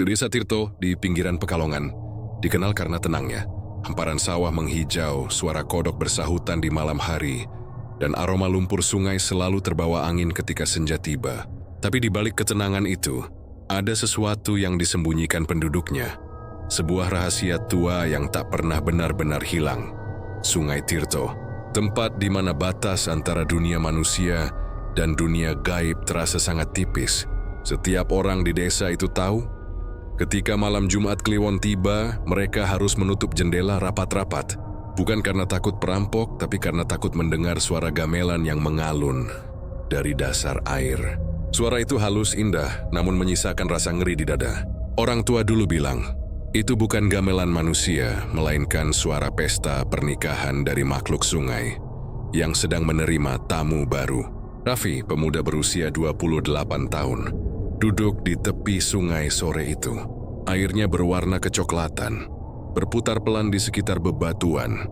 Desa Tirto di pinggiran Pekalongan dikenal karena tenangnya. Hamparan sawah menghijau, suara kodok bersahutan di malam hari, dan aroma lumpur sungai selalu terbawa angin ketika senja tiba. Tapi di balik ketenangan itu, ada sesuatu yang disembunyikan penduduknya. Sebuah rahasia tua yang tak pernah benar-benar hilang. Sungai Tirto, tempat di mana batas antara dunia manusia dan dunia gaib terasa sangat tipis. Setiap orang di desa itu tahu, ketika malam Jumat Kliwon tiba, mereka harus menutup jendela rapat-rapat. Bukan karena takut perampok, tapi karena takut mendengar suara gamelan yang mengalun dari dasar air. Suara itu halus indah, namun menyisakan rasa ngeri di dada. Orang tua dulu bilang, itu bukan gamelan manusia, melainkan suara pesta pernikahan dari makhluk sungai yang sedang menerima tamu baru. Raffi, pemuda berusia 28 tahun, duduk di tepi sungai sore itu. Airnya berwarna kecoklatan, berputar pelan di sekitar bebatuan,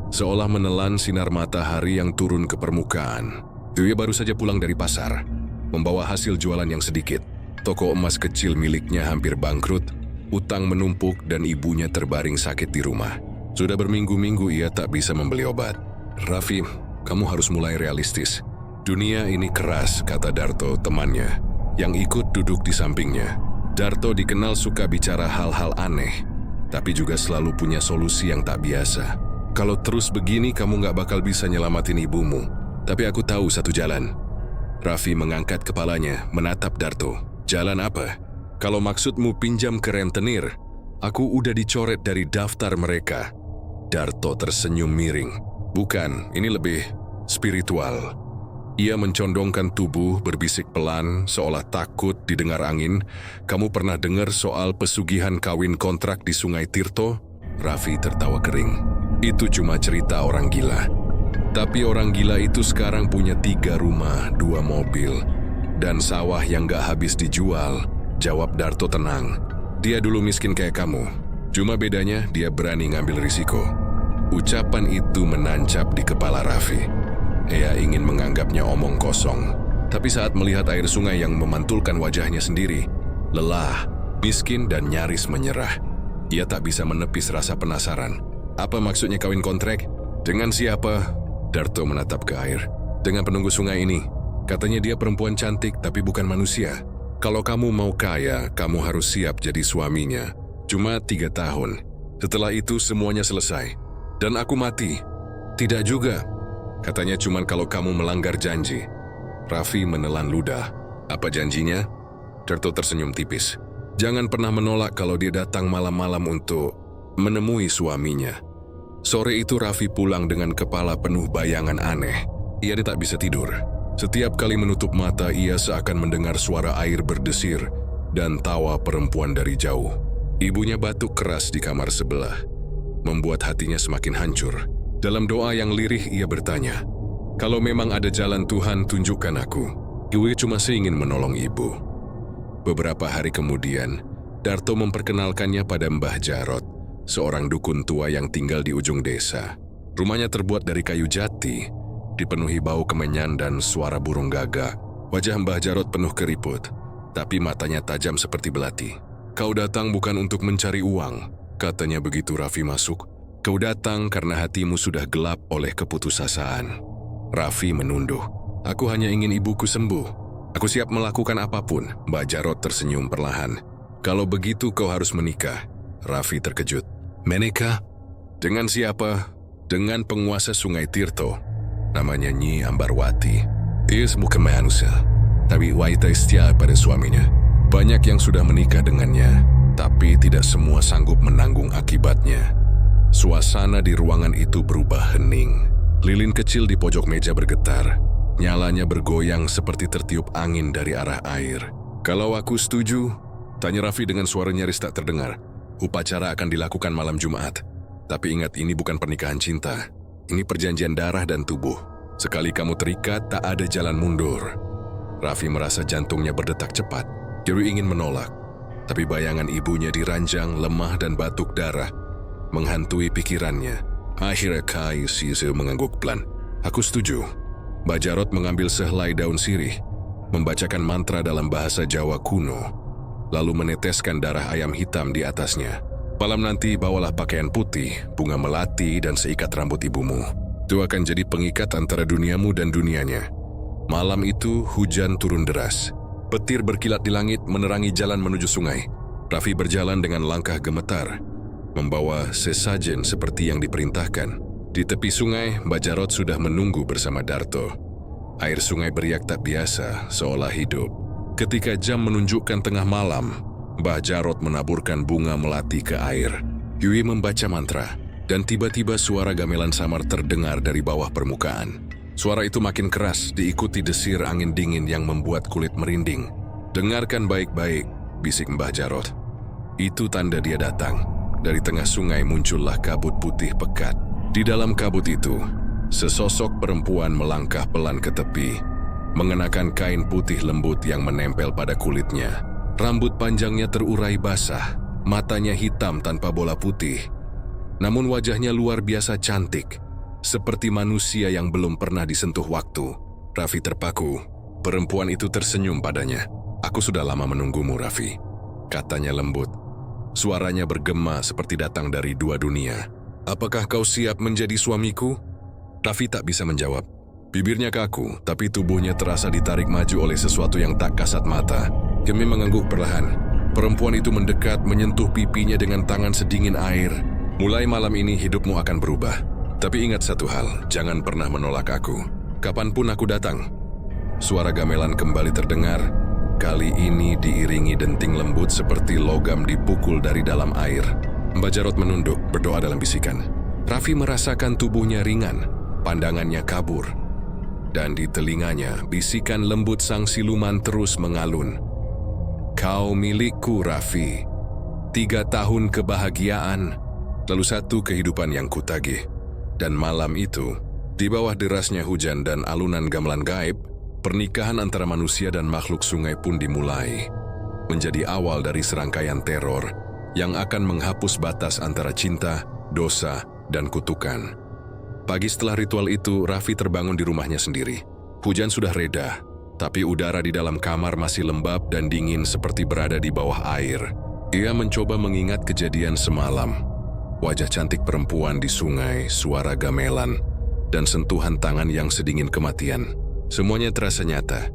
seolah menelan sinar matahari yang turun ke permukaan. Dia baru saja pulang dari pasar, membawa hasil jualan yang sedikit. Toko emas kecil miliknya hampir bangkrut, utang menumpuk dan ibunya terbaring sakit di rumah. Sudah berminggu-minggu ia tak bisa membeli obat. Raffi, kamu harus mulai realistis. Dunia ini keras, kata Darto temannya, yang ikut duduk di sampingnya. Darto dikenal suka bicara hal-hal aneh, tapi juga selalu punya solusi yang tak biasa. Kalau terus begini kamu gak bakal bisa nyelamatin ibumu. Tapi aku tahu satu jalan. Raffi mengangkat kepalanya, menatap Darto. Jalan apa? Kalau maksudmu pinjam ke rentenir, aku udah dicoret dari daftar mereka. Darto tersenyum miring. Bukan, ini lebih spiritual. Ia mencondongkan tubuh, berbisik pelan, seolah takut didengar angin. Kamu pernah dengar soal pesugihan kawin kontrak di Sungai Tirto? Raffi tertawa kering. Itu cuma cerita orang gila. Tapi orang gila itu sekarang punya 3 rumah, 2 mobil, dan sawah yang gak habis dijual. Jawab Darto tenang. Dia dulu miskin kayak kamu. Cuma bedanya dia berani ngambil risiko. Ucapan itu menancap di kepala Raffi. Ia ingin menganggapnya omong kosong, tapi saat melihat air sungai yang memantulkan wajahnya sendiri, lelah, miskin dan nyaris menyerah. Ia tak bisa menepis rasa penasaran. Apa maksudnya kawin kontrak? Dengan siapa? Darto menatap ke air. Dengan penunggu sungai ini. Katanya dia perempuan cantik tapi bukan manusia. Kalau kamu mau kaya, kamu harus siap jadi suaminya. Cuma 3 tahun. Setelah itu semuanya selesai. Dan aku mati. Tidak juga. Katanya cuman kalau kamu melanggar janji. Raffi menelan ludah. Apa janjinya? Darto tersenyum tipis. Jangan pernah menolak kalau dia datang malam-malam untuk menemui suaminya. Sore itu Raffi pulang dengan kepala penuh bayangan aneh. Ia tak bisa tidur. Setiap kali menutup mata, ia seakan mendengar suara air berdesir dan tawa perempuan dari jauh. Ibunya batuk keras di kamar sebelah, membuat hatinya semakin hancur. Dalam doa yang lirih ia bertanya, kalau memang ada jalan Tuhan, tunjukkan aku. Gue cuma seingin menolong ibu. Beberapa hari kemudian, Darto memperkenalkannya pada Mbah Jarot, seorang dukun tua yang tinggal di ujung desa. Rumahnya terbuat dari kayu jati, dipenuhi bau kemenyan dan suara burung gagak. Wajah Mbah Jarot penuh keriput, tapi matanya tajam seperti belati. Kau datang bukan untuk mencari uang, katanya begitu Raffi masuk. Kau datang karena hatimu sudah gelap oleh keputusasaan. Raffi menunduk. Aku hanya ingin ibuku sembuh. Aku siap melakukan apapun. Mbak Jarot tersenyum perlahan. Kalau begitu kau harus menikah. Raffi terkejut. Menikah? Dengan siapa? Dengan penguasa Sungai Tirto. Namanya Nyi Ambarwati. Dia bukan manusia, tapi wanita setia pada suaminya. Banyak yang sudah menikah dengannya, tapi tidak semua sanggup menanggung akibatnya. Suasana di ruangan itu berubah hening. Lilin kecil di pojok meja bergetar. Nyalanya bergoyang seperti tertiup angin dari arah air. Kalau aku setuju, tanya Raffi dengan suara nyaris tak terdengar. Upacara akan dilakukan malam Jumat. Tapi ingat, ini bukan pernikahan cinta. Ini perjanjian darah dan tubuh. Sekali kamu terikat, tak ada jalan mundur. Raffi merasa jantungnya berdetak cepat. Dia ingin menolak. Tapi bayangan ibunya diranjang, lemah dan batuk darah menghantui pikirannya. Akhirnya Sise mengangguk pelan. Aku setuju. Mbak Jarot mengambil sehelai daun sirih, membacakan mantra dalam bahasa Jawa kuno. lalu meneteskan darah ayam hitam di atasnya. Malam nanti bawalah pakaian putih, bunga melati, dan seikat rambut ibumu. Itu akan jadi pengikat antara duniamu dan dunianya. Malam itu hujan turun deras. Petir berkilat di langit menerangi jalan menuju sungai. Raffi berjalan dengan langkah gemetar, membawa sesajen seperti yang diperintahkan. Di tepi sungai, Mbak Jarot sudah menunggu bersama Darto. Air sungai beriak tak biasa, seolah hidup. Ketika jam menunjukkan tengah malam, Mbah Jarot menaburkan bunga melati ke air. Yui membaca mantra, dan tiba-tiba suara gamelan samar terdengar dari bawah permukaan. Suara itu makin keras, diikuti desir angin dingin yang membuat kulit merinding. "Dengarkan baik-baik," bisik Mbah Jarot. Itu tanda dia datang. Dari tengah sungai muncullah kabut putih pekat. Di dalam kabut itu, sesosok perempuan melangkah pelan ke tepi, mengenakan kain putih lembut yang menempel pada kulitnya. Rambut panjangnya terurai basah, matanya hitam tanpa bola putih. Namun wajahnya luar biasa cantik, seperti manusia yang belum pernah disentuh waktu. Raffi terpaku. Perempuan itu tersenyum padanya. "Aku sudah lama menunggumu, Raffi," katanya lembut. Suaranya bergema seperti datang dari dua dunia. "Apakah kau siap menjadi suamiku?" Raffi tak bisa menjawab. Bibirnya kaku, tapi tubuhnya terasa ditarik maju oleh sesuatu yang tak kasat mata. Kemi mengangguk perlahan. Perempuan itu mendekat, menyentuh pipinya dengan tangan sedingin air. "Mulai malam ini hidupmu akan berubah. Tapi ingat satu hal, jangan pernah menolak aku. Kapanpun aku datang." Suara gamelan kembali terdengar. Kali ini diiringi denting lembut seperti logam dipukul dari dalam air. Mbak Jarot menunduk, berdoa dalam bisikan. Raffi merasakan tubuhnya ringan, pandangannya kabur. Dan di telinganya, bisikan lembut sang siluman terus mengalun. "Kau milikku, Raffi. 3 tahun kebahagiaan, lalu 1 kehidupan yang kutagih." Dan malam itu, di bawah derasnya hujan dan alunan gamelan gaib, pernikahan antara manusia dan makhluk sungai pun dimulai. Menjadi awal dari serangkaian teror yang akan menghapus batas antara cinta, dosa, dan kutukan. Pagi setelah ritual itu, Raffi terbangun di rumahnya sendiri. Hujan sudah reda, tapi udara di dalam kamar masih lembab dan dingin seperti berada di bawah air. Ia mencoba mengingat kejadian semalam. Wajah cantik perempuan di sungai, suara gamelan, dan sentuhan tangan yang sedingin kematian. Semuanya terasa nyata,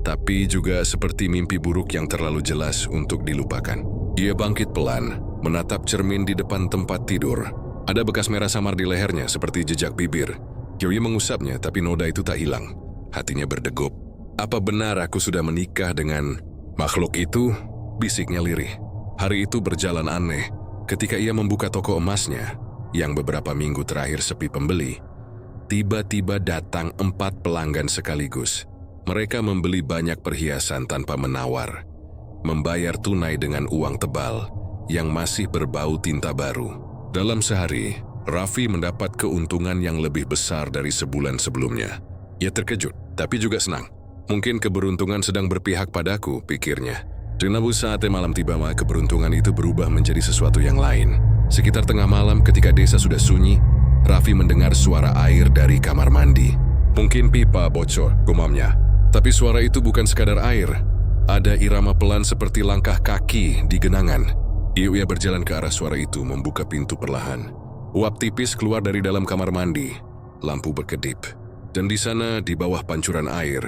tapi juga seperti mimpi buruk yang terlalu jelas untuk dilupakan. Ia bangkit pelan, menatap cermin di depan tempat tidur. Ada bekas merah samar di lehernya seperti jejak bibir. Yui mengusapnya, tapi noda itu tak hilang. Hatinya berdegup. "Apa benar aku sudah menikah dengan makhluk itu?" bisiknya lirih. Hari itu berjalan aneh. Ketika ia membuka toko emasnya, yang beberapa minggu terakhir sepi pembeli, tiba-tiba datang 4 pelanggan sekaligus. Mereka membeli banyak perhiasan tanpa menawar, membayar tunai dengan uang tebal yang masih berbau tinta baru. Dalam sehari, Raffi mendapat keuntungan yang lebih besar dari sebulan sebelumnya. Ia terkejut, tapi juga senang. Mungkin keberuntungan sedang berpihak padaku, pikirnya. Namun saat malam tiba, keberuntungan itu berubah menjadi sesuatu yang lain. Sekitar tengah malam ketika desa sudah sunyi, Raffi mendengar suara air dari kamar mandi. Mungkin pipa bocor, gumamnya. Tapi suara itu bukan sekadar air. Ada irama pelan seperti langkah kaki di genangan. Ia berjalan ke arah suara itu, membuka pintu perlahan. Uap tipis keluar dari dalam kamar mandi. Lampu berkedip. Dan di sana, di bawah pancuran air,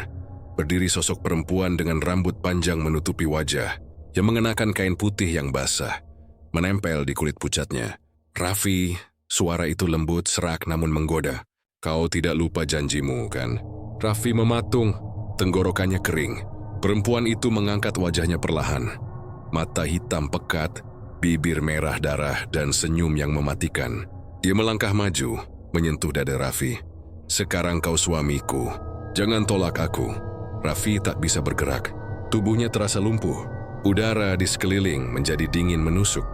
berdiri sosok perempuan dengan rambut panjang menutupi wajah, yang mengenakan kain putih yang basah, menempel di kulit pucatnya. "Raffi," suara itu lembut, serak namun menggoda. "Kau tidak lupa janjimu, kan?" Raffi mematung, tenggorokannya kering. Perempuan itu mengangkat wajahnya perlahan. Mata hitam pekat, bibir merah darah, dan senyum yang mematikan. Dia melangkah maju, menyentuh dada Raffi. "Sekarang kau suamiku. Jangan tolak aku." Raffi tak bisa bergerak. Tubuhnya terasa lumpuh. Udara di sekeliling menjadi dingin menusuk.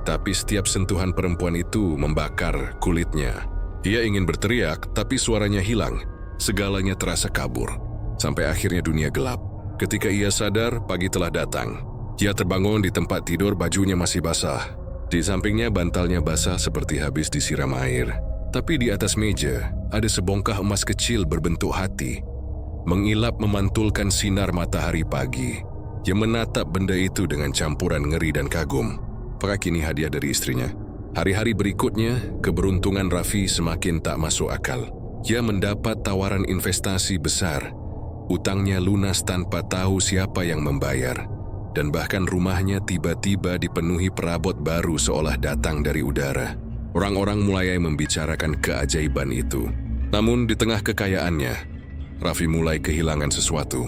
Tapi setiap sentuhan perempuan itu membakar kulitnya. Ia ingin berteriak, tapi suaranya hilang. Segalanya terasa kabur. Sampai akhirnya dunia gelap. Ketika ia sadar, pagi telah datang. Ia terbangun di tempat tidur, bajunya masih basah. Di sampingnya bantalnya basah seperti habis disiram air. Tapi di atas meja, ada sebongkah emas kecil berbentuk hati, mengilap memantulkan sinar matahari pagi. Dia menatap benda itu dengan campuran ngeri dan kagum. Apakah kini hadiah dari istrinya? Hari-hari berikutnya, keberuntungan Raffi semakin tak masuk akal. Ia mendapat tawaran investasi besar. Utangnya lunas tanpa tahu siapa yang membayar. Dan bahkan rumahnya tiba-tiba dipenuhi perabot baru seolah datang dari udara. Orang-orang mulai membicarakan keajaiban itu. Namun di tengah kekayaannya, Raffi mulai kehilangan sesuatu.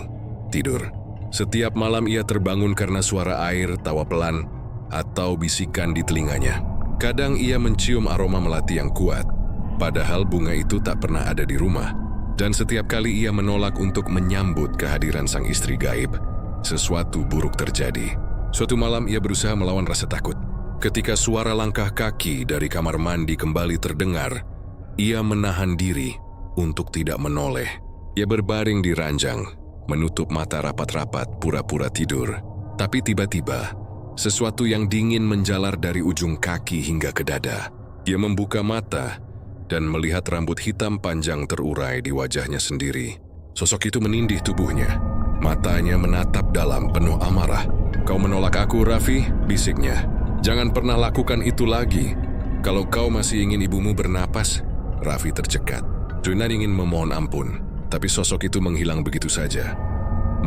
Tidur. Setiap malam ia terbangun karena suara air, tawa pelan, atau bisikan di telinganya. Kadang ia mencium aroma melati yang kuat, padahal bunga itu tak pernah ada di rumah. Dan setiap kali ia menolak untuk menyambut kehadiran sang istri gaib, sesuatu buruk terjadi. Suatu malam ia berusaha melawan rasa takut. Ketika suara langkah kaki dari kamar mandi kembali terdengar, ia menahan diri untuk tidak menoleh. Ia berbaring di ranjang, menutup mata rapat-rapat pura-pura tidur. Tapi tiba-tiba, sesuatu yang dingin menjalar dari ujung kaki hingga ke dada. Ia membuka mata dan melihat rambut hitam panjang terurai di wajahnya sendiri. Sosok itu menindih tubuhnya. Matanya menatap dalam penuh amarah. "Kau menolak aku, Raffi?" bisiknya. "Jangan pernah lakukan itu lagi. Kalau kau masih ingin ibumu bernapas." Raffi tercekat. Junan ingin memohon ampun, tapi sosok itu menghilang begitu saja,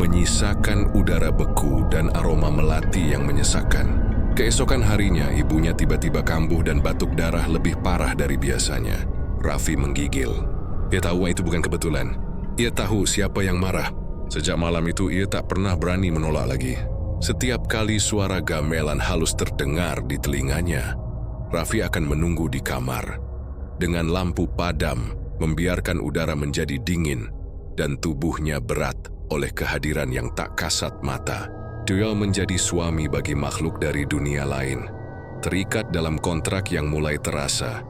menyisakan udara beku dan aroma melati yang menyesakkan. Keesokan harinya, ibunya tiba-tiba kambuh dan batuk darah lebih parah dari biasanya. Raffi menggigil. Ia tahu itu bukan kebetulan. Ia tahu siapa yang marah. Sejak malam itu, ia tak pernah berani menolak lagi. Setiap kali suara gamelan halus terdengar di telinganya, Raffi akan menunggu di kamar. Dengan lampu padam, membiarkan udara menjadi dingin, dan tubuhnya berat oleh kehadiran yang tak kasat mata. Dia menjadi suami bagi makhluk dari dunia lain, terikat dalam kontrak yang mulai terasa,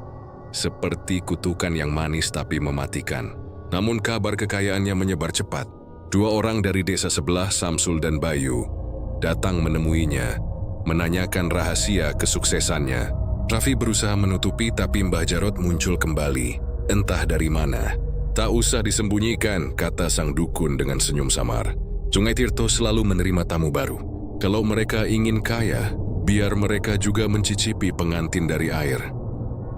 seperti kutukan yang manis tapi mematikan. Namun kabar kekayaannya menyebar cepat. 2 orang dari desa sebelah, Samsul dan Bayu, datang menemuinya, menanyakan rahasia kesuksesannya. Raffi berusaha menutupi, tapi Mbah Jarot muncul kembali, entah dari mana. "Tak usah disembunyikan," kata sang dukun dengan senyum samar. "Sungai Tirto selalu menerima tamu baru. Kalau mereka ingin kaya, biar mereka juga mencicipi pengantin dari air."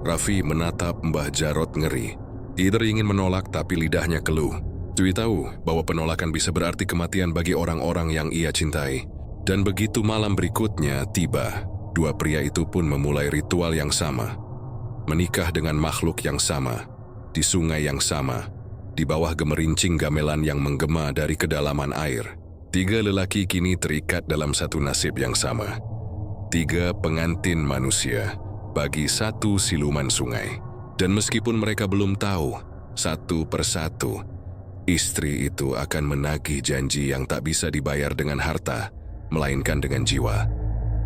Raffi menatap Mbah Jarot ngeri. Ia ingin menolak, tapi lidahnya keluh. Dwi tahu bahwa penolakan bisa berarti kematian bagi orang-orang yang ia cintai. Dan begitu malam berikutnya tiba, 2 pria itu pun memulai ritual yang sama. Menikah dengan makhluk yang sama, di sungai yang sama, di bawah gemerincing gamelan yang menggema dari kedalaman air. 3 lelaki kini terikat dalam satu nasib yang sama. 3 pengantin manusia bagi 1 siluman sungai. Dan meskipun mereka belum tahu, satu persatu, istri itu akan menagih janji yang tak bisa dibayar dengan harta, melainkan dengan jiwa.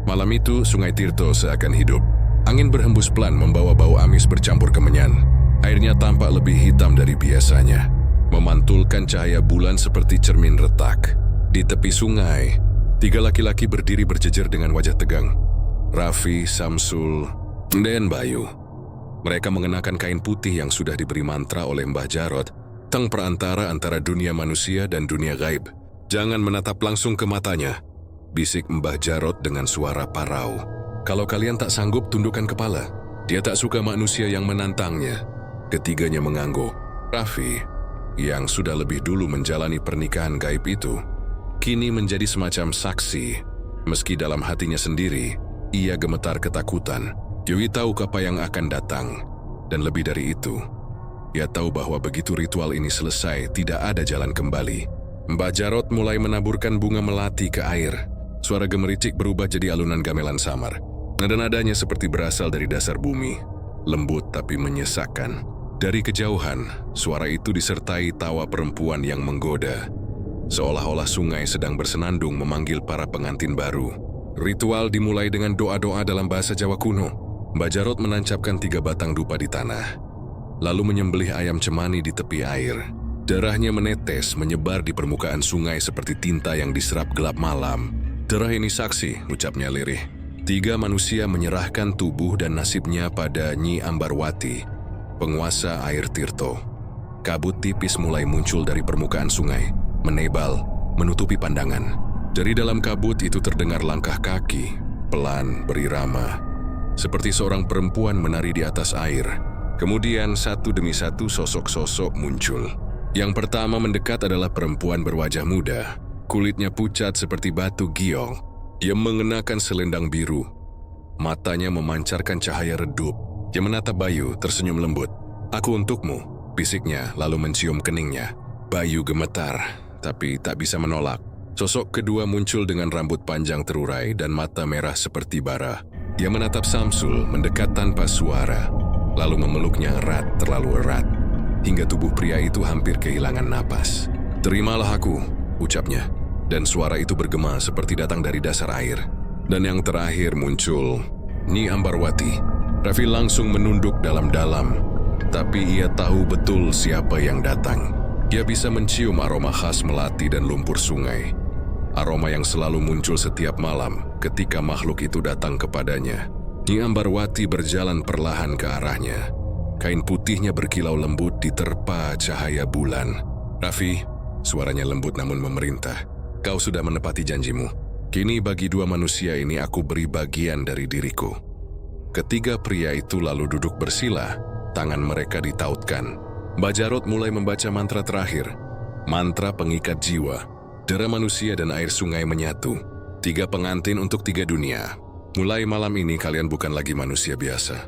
Malam itu, Sungai Tirto seakan hidup. Angin berhembus pelan membawa bau amis bercampur kemenyan. Airnya tampak lebih hitam dari biasanya, memantulkan cahaya bulan seperti cermin retak. Di tepi sungai, 3 laki-laki berdiri berjejer dengan wajah tegang. Raffi, Samsul, dan Bayu. Mereka mengenakan kain putih yang sudah diberi mantra oleh Mbah Jarot, tentang perantara antara dunia manusia dan dunia gaib. "Jangan menatap langsung ke matanya," bisik Mbah Jarot dengan suara parau. "Kalau kalian tak sanggup, tundukkan kepala." Dia tak suka manusia yang menantangnya. Ketiganya mengangguk. Raffi, yang sudah lebih dulu menjalani pernikahan gaib itu, kini menjadi semacam saksi. Meski dalam hatinya sendiri, ia gemetar ketakutan. Dewi tahu apa yang akan datang, dan lebih dari itu, ia tahu bahwa begitu ritual ini selesai, tidak ada jalan kembali. Mbah Jarot mulai menaburkan bunga melati ke air. Suara gemericik berubah jadi alunan gamelan samar. Nada-nadanya seperti berasal dari dasar bumi, lembut tapi menyesakkan. Dari kejauhan, suara itu disertai tawa perempuan yang menggoda, seolah-olah sungai sedang bersenandung memanggil para pengantin baru. Ritual dimulai dengan doa-doa dalam bahasa Jawa kuno. Mbah Jarot menancapkan 3 batang dupa di tanah, lalu menyembelih ayam cemani di tepi air. Darahnya menetes menyebar di permukaan sungai seperti tinta yang diserap gelap malam. "Darah ini saksi," ucapnya lirih. 3 manusia menyerahkan tubuh dan nasibnya pada Nyi Ambarwati, penguasa air Tirto. Kabut tipis mulai muncul dari permukaan sungai, menebal, menutupi pandangan. Dari dalam kabut itu terdengar langkah kaki, pelan berirama, seperti seorang perempuan menari di atas air. Kemudian satu demi satu sosok-sosok muncul. Yang pertama mendekat adalah perempuan berwajah muda, kulitnya pucat seperti batu giong. Dia mengenakan selendang biru, matanya memancarkan cahaya redup. Dia menatap Bayu, tersenyum lembut. "Aku untukmu," bisiknya lalu mencium keningnya. Bayu gemetar, tapi tak bisa menolak. Sosok kedua muncul dengan rambut panjang terurai dan mata merah seperti bara. Dia menatap Samsul mendekat tanpa suara, lalu memeluknya terlalu erat, hingga tubuh pria itu hampir kehilangan napas. "Terimalah aku," ucapnya, dan suara itu bergema seperti datang dari dasar air. Dan yang terakhir muncul Nyi Ambarwati. Raffi langsung menunduk dalam-dalam, tapi ia tahu betul siapa yang datang. Dia bisa mencium aroma khas melati dan lumpur sungai. Aroma yang selalu muncul setiap malam ketika makhluk itu datang kepadanya. Nyi Ambarwati berjalan perlahan ke arahnya. Kain putihnya berkilau lembut diterpa cahaya bulan. "Raffi," suaranya lembut namun memerintah, "kau sudah menepati janjimu. Kini bagi dua manusia ini aku beri bagian dari diriku." Ketiga pria itu lalu duduk bersila, tangan mereka ditautkan. Mbak Jarot mulai membaca mantra terakhir, mantra pengikat jiwa. Dera manusia dan air sungai menyatu. 3 pengantin untuk 3 dunia. Mulai malam ini kalian bukan lagi manusia biasa.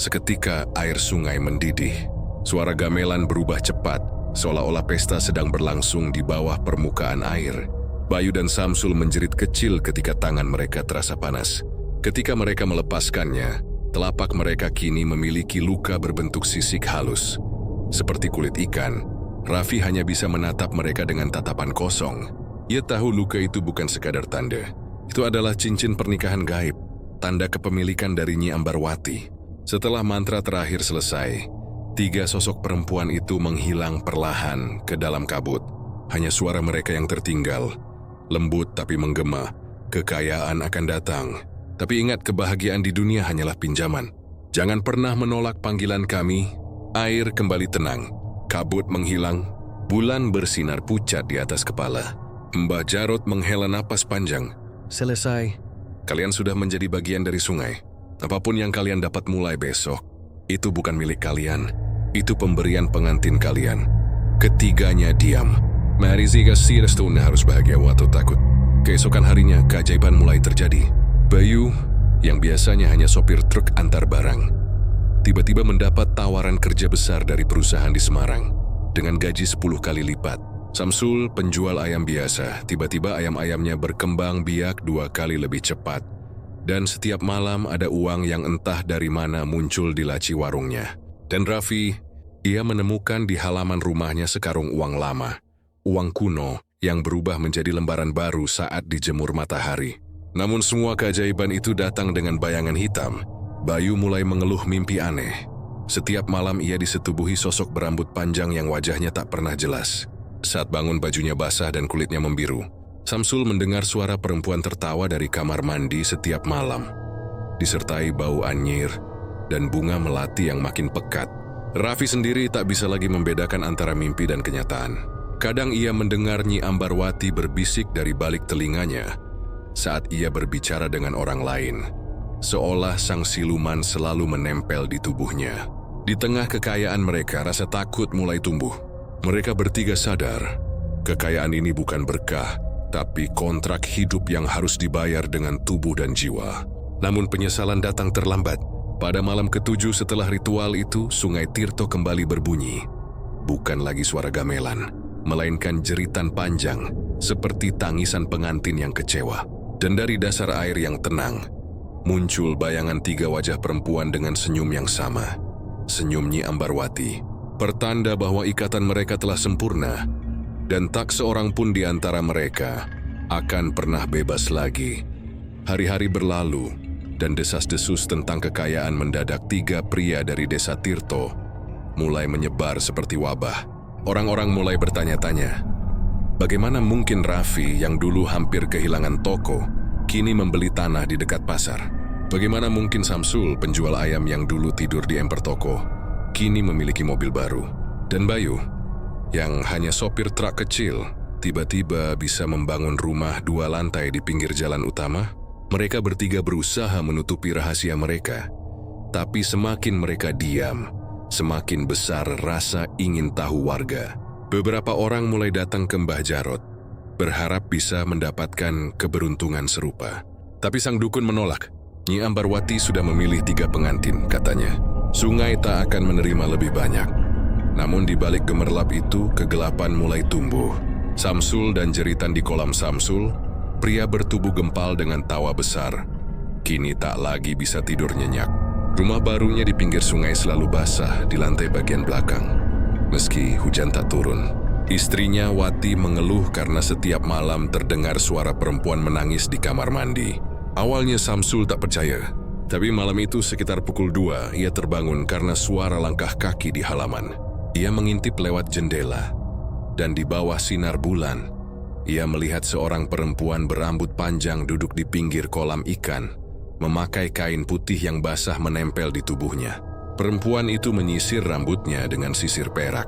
Seketika air sungai mendidih. Suara gamelan berubah cepat, seolah-olah pesta sedang berlangsung di bawah permukaan air. Bayu dan Samsul menjerit kecil ketika tangan mereka terasa panas. Ketika mereka melepaskannya, telapak mereka kini memiliki luka berbentuk sisik halus. Seperti kulit ikan, Raffi hanya bisa menatap mereka dengan tatapan kosong. Ia tahu luka itu bukan sekadar tanda. Itu adalah cincin pernikahan gaib, tanda kepemilikan dari Nyi Ambarwati. Setelah mantra terakhir selesai, 3 sosok perempuan itu menghilang perlahan ke dalam kabut. Hanya suara mereka yang tertinggal, lembut tapi menggema. Kekayaan akan datang, tapi ingat kebahagiaan di dunia hanyalah pinjaman. Jangan pernah menolak panggilan kami. Air kembali tenang. Kabut menghilang, bulan bersinar pucat di atas kepala. Mbak Jarot menghela napas panjang. "Selesai. Kalian sudah menjadi bagian dari sungai. Apapun yang kalian dapat mulai besok, itu bukan milik kalian. Itu pemberian pengantin kalian." Ketiganya diam. Mariziga Sirestuna harus bahagia waktu takut. Keesokan harinya, keajaiban mulai terjadi. Bayu, yang biasanya hanya sopir truk antar barang, tiba-tiba mendapat tawaran kerja besar dari perusahaan di Semarang dengan gaji 10 kali lipat. Samsul, penjual ayam biasa, tiba-tiba ayam-ayamnya berkembang biak 2 kali lebih cepat. Dan setiap malam ada uang yang entah dari mana muncul di laci warungnya. Dan Raffi, ia menemukan di halaman rumahnya sekarung uang lama, uang kuno yang berubah menjadi lembaran baru saat dijemur matahari. Namun semua keajaiban itu datang dengan bayangan hitam. Bayu mulai mengeluh mimpi aneh. Setiap malam ia disetubuhi sosok berambut panjang yang wajahnya tak pernah jelas. Saat bangun bajunya basah dan kulitnya membiru. Samsul mendengar suara perempuan tertawa dari kamar mandi setiap malam, disertai bau anyir dan bunga melati yang makin pekat. Raffi sendiri tak bisa lagi membedakan antara mimpi dan kenyataan. Kadang ia mendengar Nyi Ambarwati berbisik dari balik telinganya saat ia berbicara dengan orang lain, seolah sang siluman selalu menempel di tubuhnya. Di tengah kekayaan mereka, rasa takut mulai tumbuh. Mereka bertiga sadar, kekayaan ini bukan berkah, tapi kontrak hidup yang harus dibayar dengan tubuh dan jiwa. Namun penyesalan datang terlambat. Pada malam ke-7 setelah ritual itu, Sungai Tirto kembali berbunyi. Bukan lagi suara gamelan, melainkan jeritan panjang, seperti tangisan pengantin yang kecewa. Dan dari dasar air yang tenang, muncul bayangan 3 wajah perempuan dengan senyum yang sama. Senyum Nyi Ambarwati, pertanda bahwa ikatan mereka telah sempurna, dan tak seorang pun di antara mereka akan pernah bebas lagi. Hari-hari berlalu, dan desas-desus tentang kekayaan mendadak 3 pria dari desa Tirto mulai menyebar seperti wabah. Orang-orang mulai bertanya-tanya, bagaimana mungkin Raffi yang dulu hampir kehilangan toko, kini membeli tanah di dekat pasar? Bagaimana mungkin Samsul, penjual ayam yang dulu tidur di emper toko, kini memiliki mobil baru? Dan Bayu, yang hanya sopir truk kecil, tiba-tiba bisa membangun rumah 2 lantai di pinggir jalan utama? Mereka bertiga berusaha menutupi rahasia mereka. Tapi semakin mereka diam, semakin besar rasa ingin tahu warga. Beberapa orang mulai datang ke Mbah Jarot, berharap bisa mendapatkan keberuntungan serupa. Tapi sang dukun menolak. Nyi Ambarwati sudah memilih 3 pengantin, katanya. Sungai tak akan menerima lebih banyak. Namun di balik gemerlap itu, kegelapan mulai tumbuh. Samsul dan jeritan di kolam Samsul, pria bertubuh gempal dengan tawa besar, kini tak lagi bisa tidur nyenyak. Rumah barunya di pinggir sungai selalu basah di lantai bagian belakang. Meski hujan tak turun, istrinya Wati mengeluh karena setiap malam terdengar suara perempuan menangis di kamar mandi. Awalnya Samsul tak percaya, tapi malam itu sekitar pukul 2 ia terbangun karena suara langkah kaki di halaman. Ia mengintip lewat jendela, dan di bawah sinar bulan, ia melihat seorang perempuan berambut panjang duduk di pinggir kolam ikan, memakai kain putih yang basah menempel di tubuhnya. Perempuan itu menyisir rambutnya dengan sisir perak,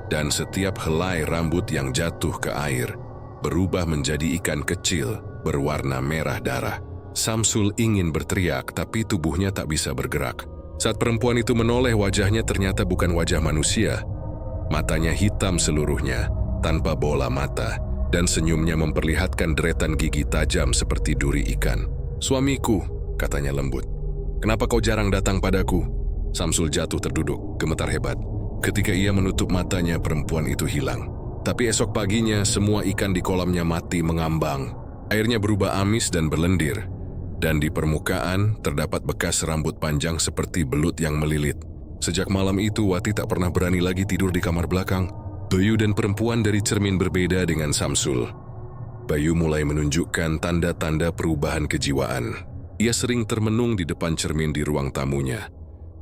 dan setiap helai rambut yang jatuh ke air berubah menjadi ikan kecil berwarna merah darah. Samsul ingin berteriak, tapi tubuhnya tak bisa bergerak. Saat perempuan itu menoleh, wajahnya ternyata bukan wajah manusia. Matanya hitam seluruhnya, tanpa bola mata, dan senyumnya memperlihatkan deretan gigi tajam seperti duri ikan. "Suamiku," katanya lembut. "Kenapa kau jarang datang padaku?" Samsul jatuh terduduk, gemetar hebat. Ketika ia menutup matanya, perempuan itu hilang. Tapi esok paginya, semua ikan di kolamnya mati mengambang. Airnya berubah amis dan berlendir. Dan di permukaan, terdapat bekas rambut panjang seperti belut yang melilit. Sejak malam itu, Wati tak pernah berani lagi tidur di kamar belakang. Bayu dan perempuan dari cermin berbeda dengan Samsul. Bayu mulai menunjukkan tanda-tanda perubahan kejiwaan. Ia sering termenung di depan cermin di ruang tamunya,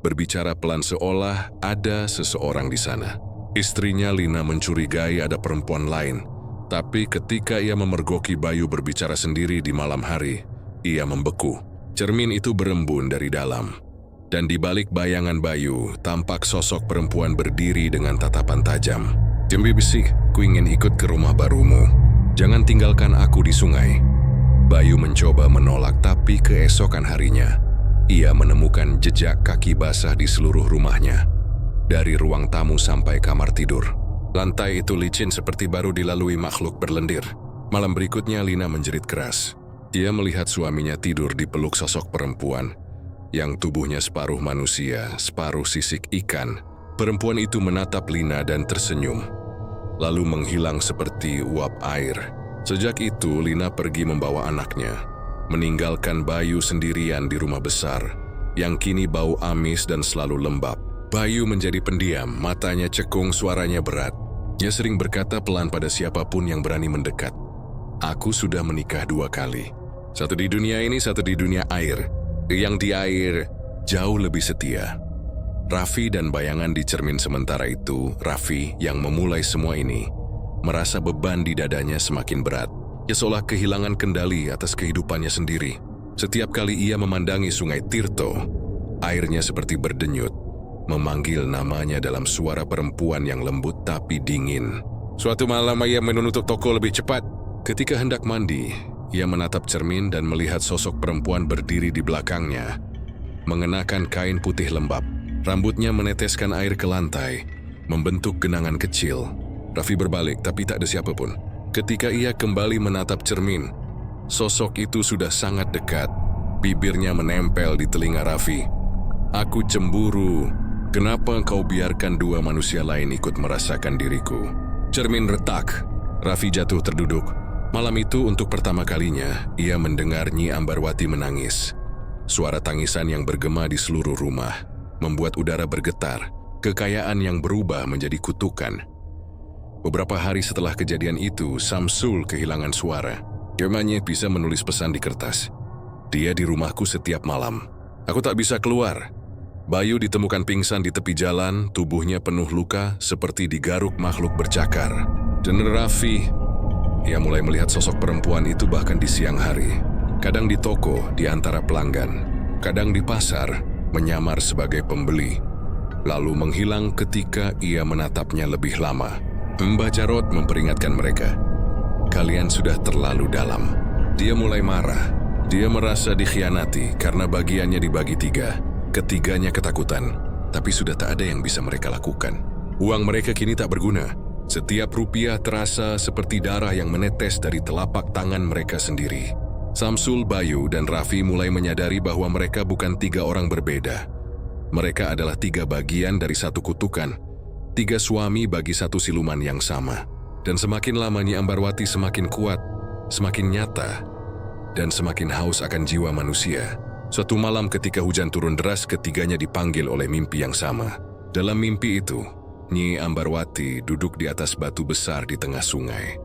berbicara pelan seolah ada seseorang di sana. Istrinya Lina mencurigai ada perempuan lain, tapi ketika ia memergoki Bayu berbicara sendiri di malam hari, ia membeku. Cermin itu berembun dari dalam, dan di balik bayangan Bayu tampak sosok perempuan berdiri dengan tatapan tajam. "Jembi besi, ku ingin ikut ke rumah barumu. Jangan tinggalkan aku di sungai." Bayu mencoba menolak, tapi keesokan harinya, ia menemukan jejak kaki basah di seluruh rumahnya, dari ruang tamu sampai kamar tidur. Lantai itu licin seperti baru dilalui makhluk berlendir. Malam berikutnya Lina menjerit keras. Dia melihat suaminya tidur di peluk sosok perempuan, yang tubuhnya separuh manusia, separuh sisik ikan. Perempuan itu menatap Lina dan tersenyum, lalu menghilang seperti uap air. Sejak itu, Lina pergi membawa anaknya, meninggalkan Bayu sendirian di rumah besar, yang kini bau amis dan selalu lembab. Bayu menjadi pendiam, matanya cekung, suaranya berat. Dia sering berkata pelan pada siapapun yang berani mendekat, "Aku sudah menikah 2 kali. Satu di dunia ini, satu di dunia air. Yang di air jauh lebih setia." Raffi dan bayangan di cermin sementara itu, Raffi yang memulai semua ini, merasa beban di dadanya semakin berat. Ia seolah kehilangan kendali atas kehidupannya sendiri. Setiap kali ia memandangi sungai Tirto, airnya seperti berdenyut, memanggil namanya dalam suara perempuan yang lembut tapi dingin. Suatu malam ia menutup toko lebih cepat. Ketika hendak mandi, ia menatap cermin dan melihat sosok perempuan berdiri di belakangnya, mengenakan kain putih lembab. Rambutnya meneteskan air ke lantai, membentuk genangan kecil. Raffi berbalik, tapi tak ada siapapun. Ketika ia kembali menatap cermin, sosok itu sudah sangat dekat. Bibirnya menempel di telinga Raffi. "Aku cemburu. Kenapa kau biarkan 2 manusia lain ikut merasakan diriku?" Cermin retak. Raffi jatuh terduduk. Malam itu untuk pertama kalinya, ia mendengar Nyi Ambarwati menangis. Suara tangisan yang bergema di seluruh rumah membuat udara bergetar, kekayaan yang berubah menjadi kutukan. Beberapa hari setelah kejadian itu, Samsul kehilangan suara. Kirmanya bisa menulis pesan di kertas. "Dia di rumahku setiap malam. Aku tak bisa keluar." Bayu ditemukan pingsan di tepi jalan, tubuhnya penuh luka seperti digaruk makhluk bercakar. Dan Raffi, ia mulai melihat sosok perempuan itu bahkan di siang hari. Kadang di toko di antara pelanggan, kadang di pasar menyamar sebagai pembeli, lalu menghilang ketika ia menatapnya lebih lama. Mbah Jarot memperingatkan mereka, kalian sudah terlalu dalam. Dia mulai marah. Dia merasa dikhianati karena bagiannya dibagi 3. Ketiganya ketakutan, tapi sudah tak ada yang bisa mereka lakukan. Uang mereka kini tak berguna. Setiap rupiah terasa seperti darah yang menetes dari telapak tangan mereka sendiri. Samsul, Bayu, dan Raffi mulai menyadari bahwa mereka bukan 3 orang berbeda. Mereka adalah 3 bagian dari satu kutukan. 3 suami bagi satu siluman yang sama. Dan semakin lama Nyi Ambarwati semakin kuat, semakin nyata, dan semakin haus akan jiwa manusia. Suatu malam ketika hujan turun deras, ketiganya dipanggil oleh mimpi yang sama. Dalam mimpi itu, Nyi Ambarwati duduk di atas batu besar di tengah sungai.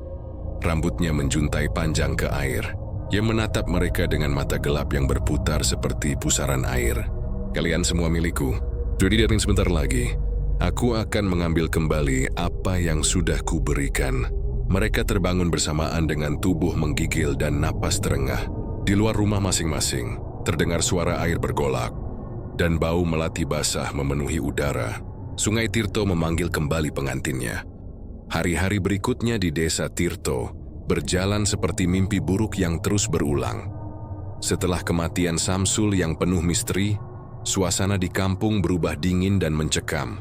Rambutnya menjuntai panjang ke air. Ia menatap mereka dengan mata gelap yang berputar seperti pusaran air. Kalian semua milikku. Jadi dari sebentar lagi, aku akan mengambil kembali apa yang sudah kuberikan. Mereka terbangun bersamaan dengan tubuh menggigil dan napas terengah. Di luar rumah masing-masing, terdengar suara air bergolak, dan bau melati basah memenuhi udara. Sungai Tirto memanggil kembali pengantinnya. Hari-hari berikutnya di desa Tirto berjalan seperti mimpi buruk yang terus berulang. Setelah kematian Samsul yang penuh misteri, suasana di kampung berubah dingin dan mencekam.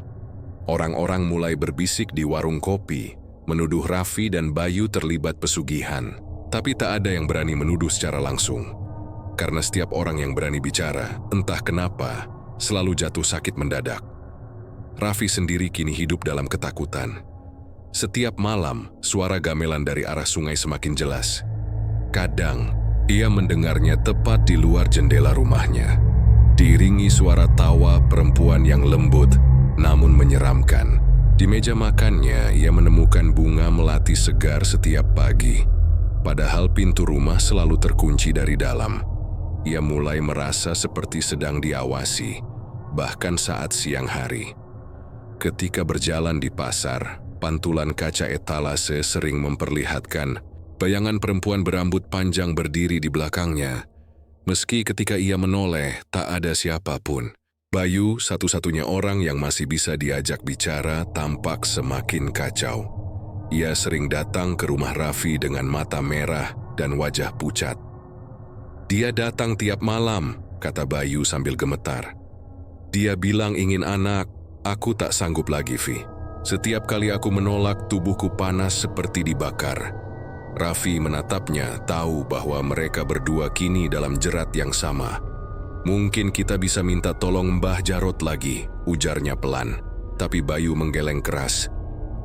Orang-orang mulai berbisik di warung kopi, menuduh Raffi dan Bayu terlibat pesugihan. Tapi tak ada yang berani menuduh secara langsung. Karena setiap orang yang berani bicara, entah kenapa, selalu jatuh sakit mendadak. Raffi sendiri kini hidup dalam ketakutan. Setiap malam, suara gamelan dari arah sungai semakin jelas. Kadang, ia mendengarnya tepat di luar jendela rumahnya. Diiringi suara tawa perempuan yang lembut, namun menyeramkan. Di meja makannya, ia menemukan bunga melati segar setiap pagi. Padahal pintu rumah selalu terkunci dari dalam. Ia mulai merasa seperti sedang diawasi, bahkan saat siang hari. Ketika berjalan di pasar, pantulan kaca etalase sering memperlihatkan bayangan perempuan berambut panjang berdiri di belakangnya. Meski ketika ia menoleh, tak ada siapapun. Bayu, satu-satunya orang yang masih bisa diajak bicara, tampak semakin kacau. Ia sering datang ke rumah Raffi dengan mata merah dan wajah pucat. Dia datang tiap malam, kata Bayu sambil gemetar. Dia bilang ingin anak, aku tak sanggup lagi, Vi. Setiap kali aku menolak, tubuhku panas seperti dibakar. Raffi menatapnya, tahu bahwa mereka berdua kini dalam jerat yang sama. Mungkin kita bisa minta tolong Mbah Jarot lagi, ujarnya pelan. Tapi Bayu menggeleng keras.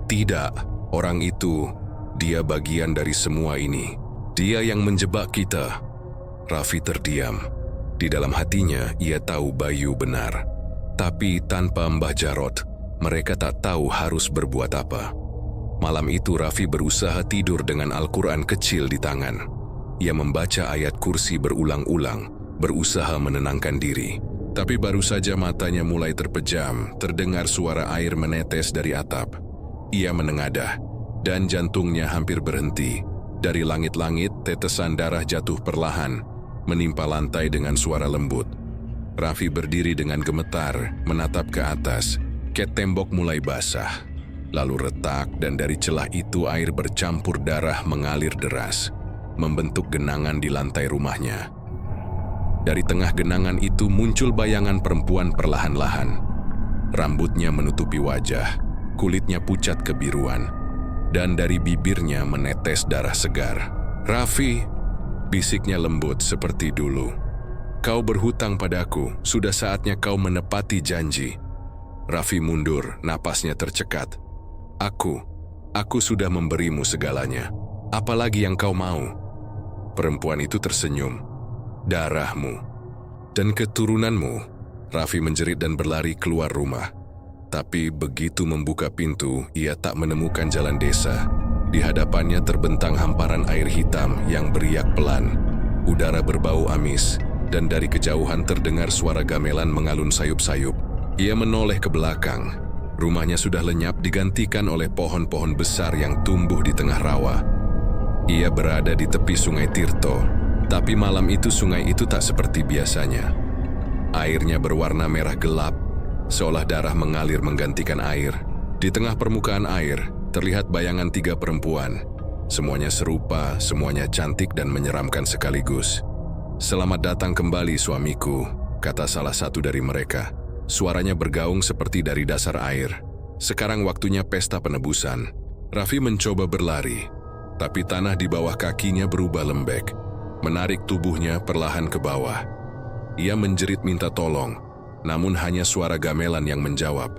Tidak, orang itu, dia bagian dari semua ini. Dia yang menjebak kita. Raffi terdiam. Di dalam hatinya, ia tahu Bayu benar. Tapi tanpa Mbah Jarot, mereka tak tahu harus berbuat apa. Malam itu Raffi berusaha tidur dengan Al-Quran kecil di tangan. Ia membaca ayat kursi berulang-ulang, berusaha menenangkan diri. Tapi baru saja matanya mulai terpejam, terdengar suara air menetes dari atap. Ia menengadah, dan jantungnya hampir berhenti. Dari langit-langit, tetesan darah jatuh perlahan, menimpa lantai dengan suara lembut. Raffi berdiri dengan gemetar, menatap ke atas. Ket tembok mulai basah, lalu retak, dan dari celah itu air bercampur darah mengalir deras, membentuk genangan di lantai rumahnya. Dari tengah genangan itu muncul bayangan perempuan perlahan-lahan. Rambutnya menutupi wajah, kulitnya pucat kebiruan, dan dari bibirnya menetes darah segar. Raffi, bisiknya lembut seperti dulu. Kau berhutang padaku, sudah saatnya kau menepati janji. Raffi mundur, napasnya tercekat. Aku sudah memberimu segalanya. Apalagi yang kau mau? Perempuan itu tersenyum. Darahmu dan keturunanmu. Raffi menjerit dan berlari keluar rumah. Tapi begitu membuka pintu, ia tak menemukan jalan desa. Di hadapannya terbentang hamparan air hitam yang beriak pelan. Udara berbau amis, dan dari kejauhan terdengar suara gamelan mengalun sayup-sayup. Ia menoleh ke belakang. Rumahnya sudah lenyap digantikan oleh pohon-pohon besar yang tumbuh di tengah rawa. Ia berada di tepi sungai Tirto, tapi malam itu sungai itu tak seperti biasanya. Airnya berwarna merah gelap, seolah darah mengalir menggantikan air. Di tengah permukaan air, terlihat bayangan 3 perempuan. Semuanya serupa, semuanya cantik dan menyeramkan sekaligus. "Selamat datang kembali, suamiku," kata salah satu dari mereka. Suaranya bergaung seperti dari dasar air. "Sekarang waktunya pesta penebusan." Raffi mencoba berlari, tapi tanah di bawah kakinya berubah lembek, menarik tubuhnya perlahan ke bawah. Ia menjerit minta tolong, namun hanya suara gamelan yang menjawab.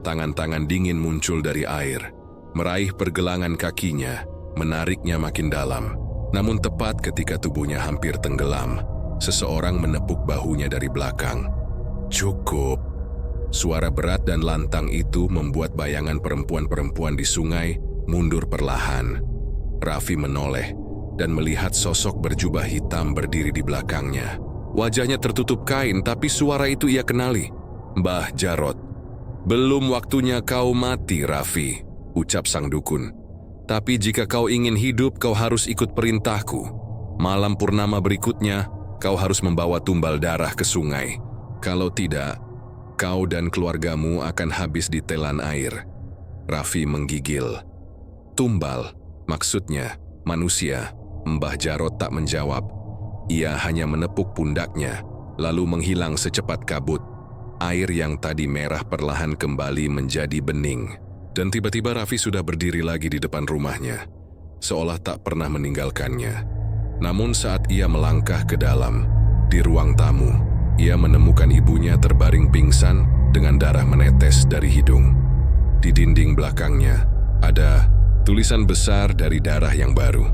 Tangan-tangan dingin muncul dari air, meraih pergelangan kakinya, menariknya makin dalam. Namun tepat ketika tubuhnya hampir tenggelam, seseorang menepuk bahunya dari belakang. "Cukup." Suara berat dan lantang itu membuat bayangan perempuan-perempuan di sungai mundur perlahan. Raffi menoleh dan melihat sosok berjubah hitam berdiri di belakangnya. Wajahnya tertutup kain, tapi suara itu ia kenali. "Mbah Jarot." "Belum waktunya kau mati, Raffi," ucap sang dukun. "Tapi jika kau ingin hidup, kau harus ikut perintahku. Malam purnama berikutnya, kau harus membawa tumbal darah ke sungai. Kalau tidak, kau dan keluargamu akan habis di telan air." Raffi menggigil. "Tumbal, maksudnya manusia?" Mbah Jarot tak menjawab. Ia hanya menepuk pundaknya, lalu menghilang secepat kabut. Air yang tadi merah perlahan kembali menjadi bening. Dan tiba-tiba Raffi sudah berdiri lagi di depan rumahnya, seolah tak pernah meninggalkannya. Namun saat ia melangkah ke dalam, di ruang tamu, ia menemukan ibunya terbaring pingsan dengan darah menetes dari hidung. Di dinding belakangnya, ada tulisan besar dari darah yang baru.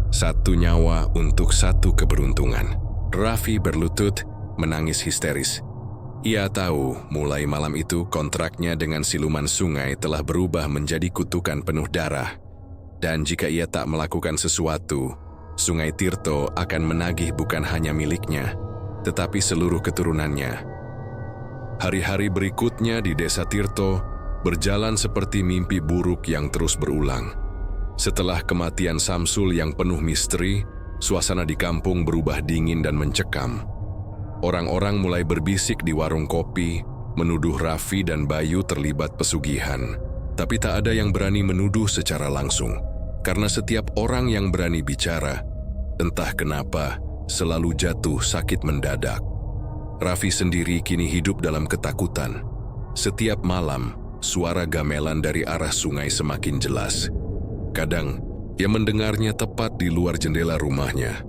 "Satu nyawa untuk satu keberuntungan." Raffi berlutut, menangis histeris. Ia tahu mulai malam itu kontraknya dengan siluman sungai telah berubah menjadi kutukan penuh darah. Dan jika ia tak melakukan sesuatu, Sungai Tirto akan menagih bukan hanya miliknya, tetapi seluruh keturunannya. Hari-hari berikutnya di desa Tirto berjalan seperti mimpi buruk yang terus berulang. Setelah kematian Samsul yang penuh misteri, suasana di kampung berubah dingin dan mencekam. Orang-orang mulai berbisik di warung kopi, menuduh Raffi dan Bayu terlibat pesugihan. Tapi tak ada yang berani menuduh secara langsung, karena setiap orang yang berani bicara, entah kenapa, selalu jatuh sakit mendadak. Raffi sendiri kini hidup dalam ketakutan. Setiap malam, suara gamelan dari arah sungai semakin jelas. Kadang, ia mendengarnya tepat di luar jendela rumahnya,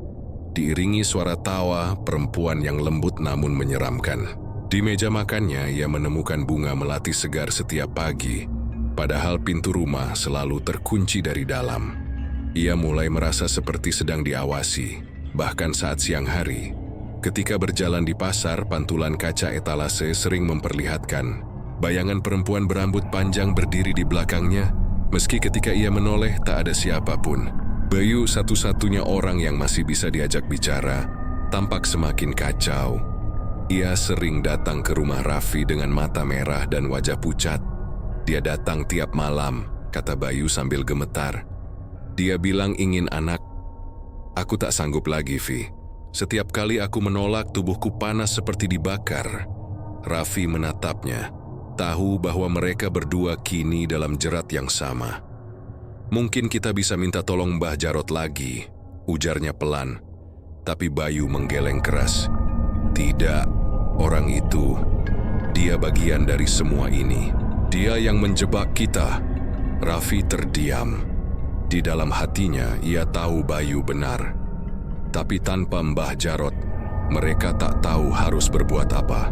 diiringi suara tawa perempuan yang lembut namun menyeramkan. Di meja makannya, ia menemukan bunga melati segar setiap pagi, padahal pintu rumah selalu terkunci dari dalam. Ia mulai merasa seperti sedang diawasi, bahkan saat siang hari. Ketika berjalan di pasar, pantulan kaca etalase sering memperlihatkan bayangan perempuan berambut panjang berdiri di belakangnya, meski ketika ia menoleh tak ada siapapun. Bayu, satu-satunya orang yang masih bisa diajak bicara, tampak semakin kacau. Ia sering datang ke rumah Raffi dengan mata merah dan wajah pucat. "Dia datang tiap malam," kata Bayu sambil gemetar. "Dia bilang ingin anak. Aku tak sanggup lagi, Vi. Setiap kali aku menolak, tubuhku panas seperti dibakar." Raffi menatapnya, tahu bahwa mereka berdua kini dalam jerat yang sama. "Mungkin kita bisa minta tolong Mbah Jarot lagi," ujarnya pelan. Tapi Bayu menggeleng keras. "Tidak, orang itu, dia bagian dari semua ini. Dia yang menjebak kita." Raffi terdiam. Di dalam hatinya ia tahu Bayu benar. Tapi tanpa Mbah Jarot, mereka tak tahu harus berbuat apa.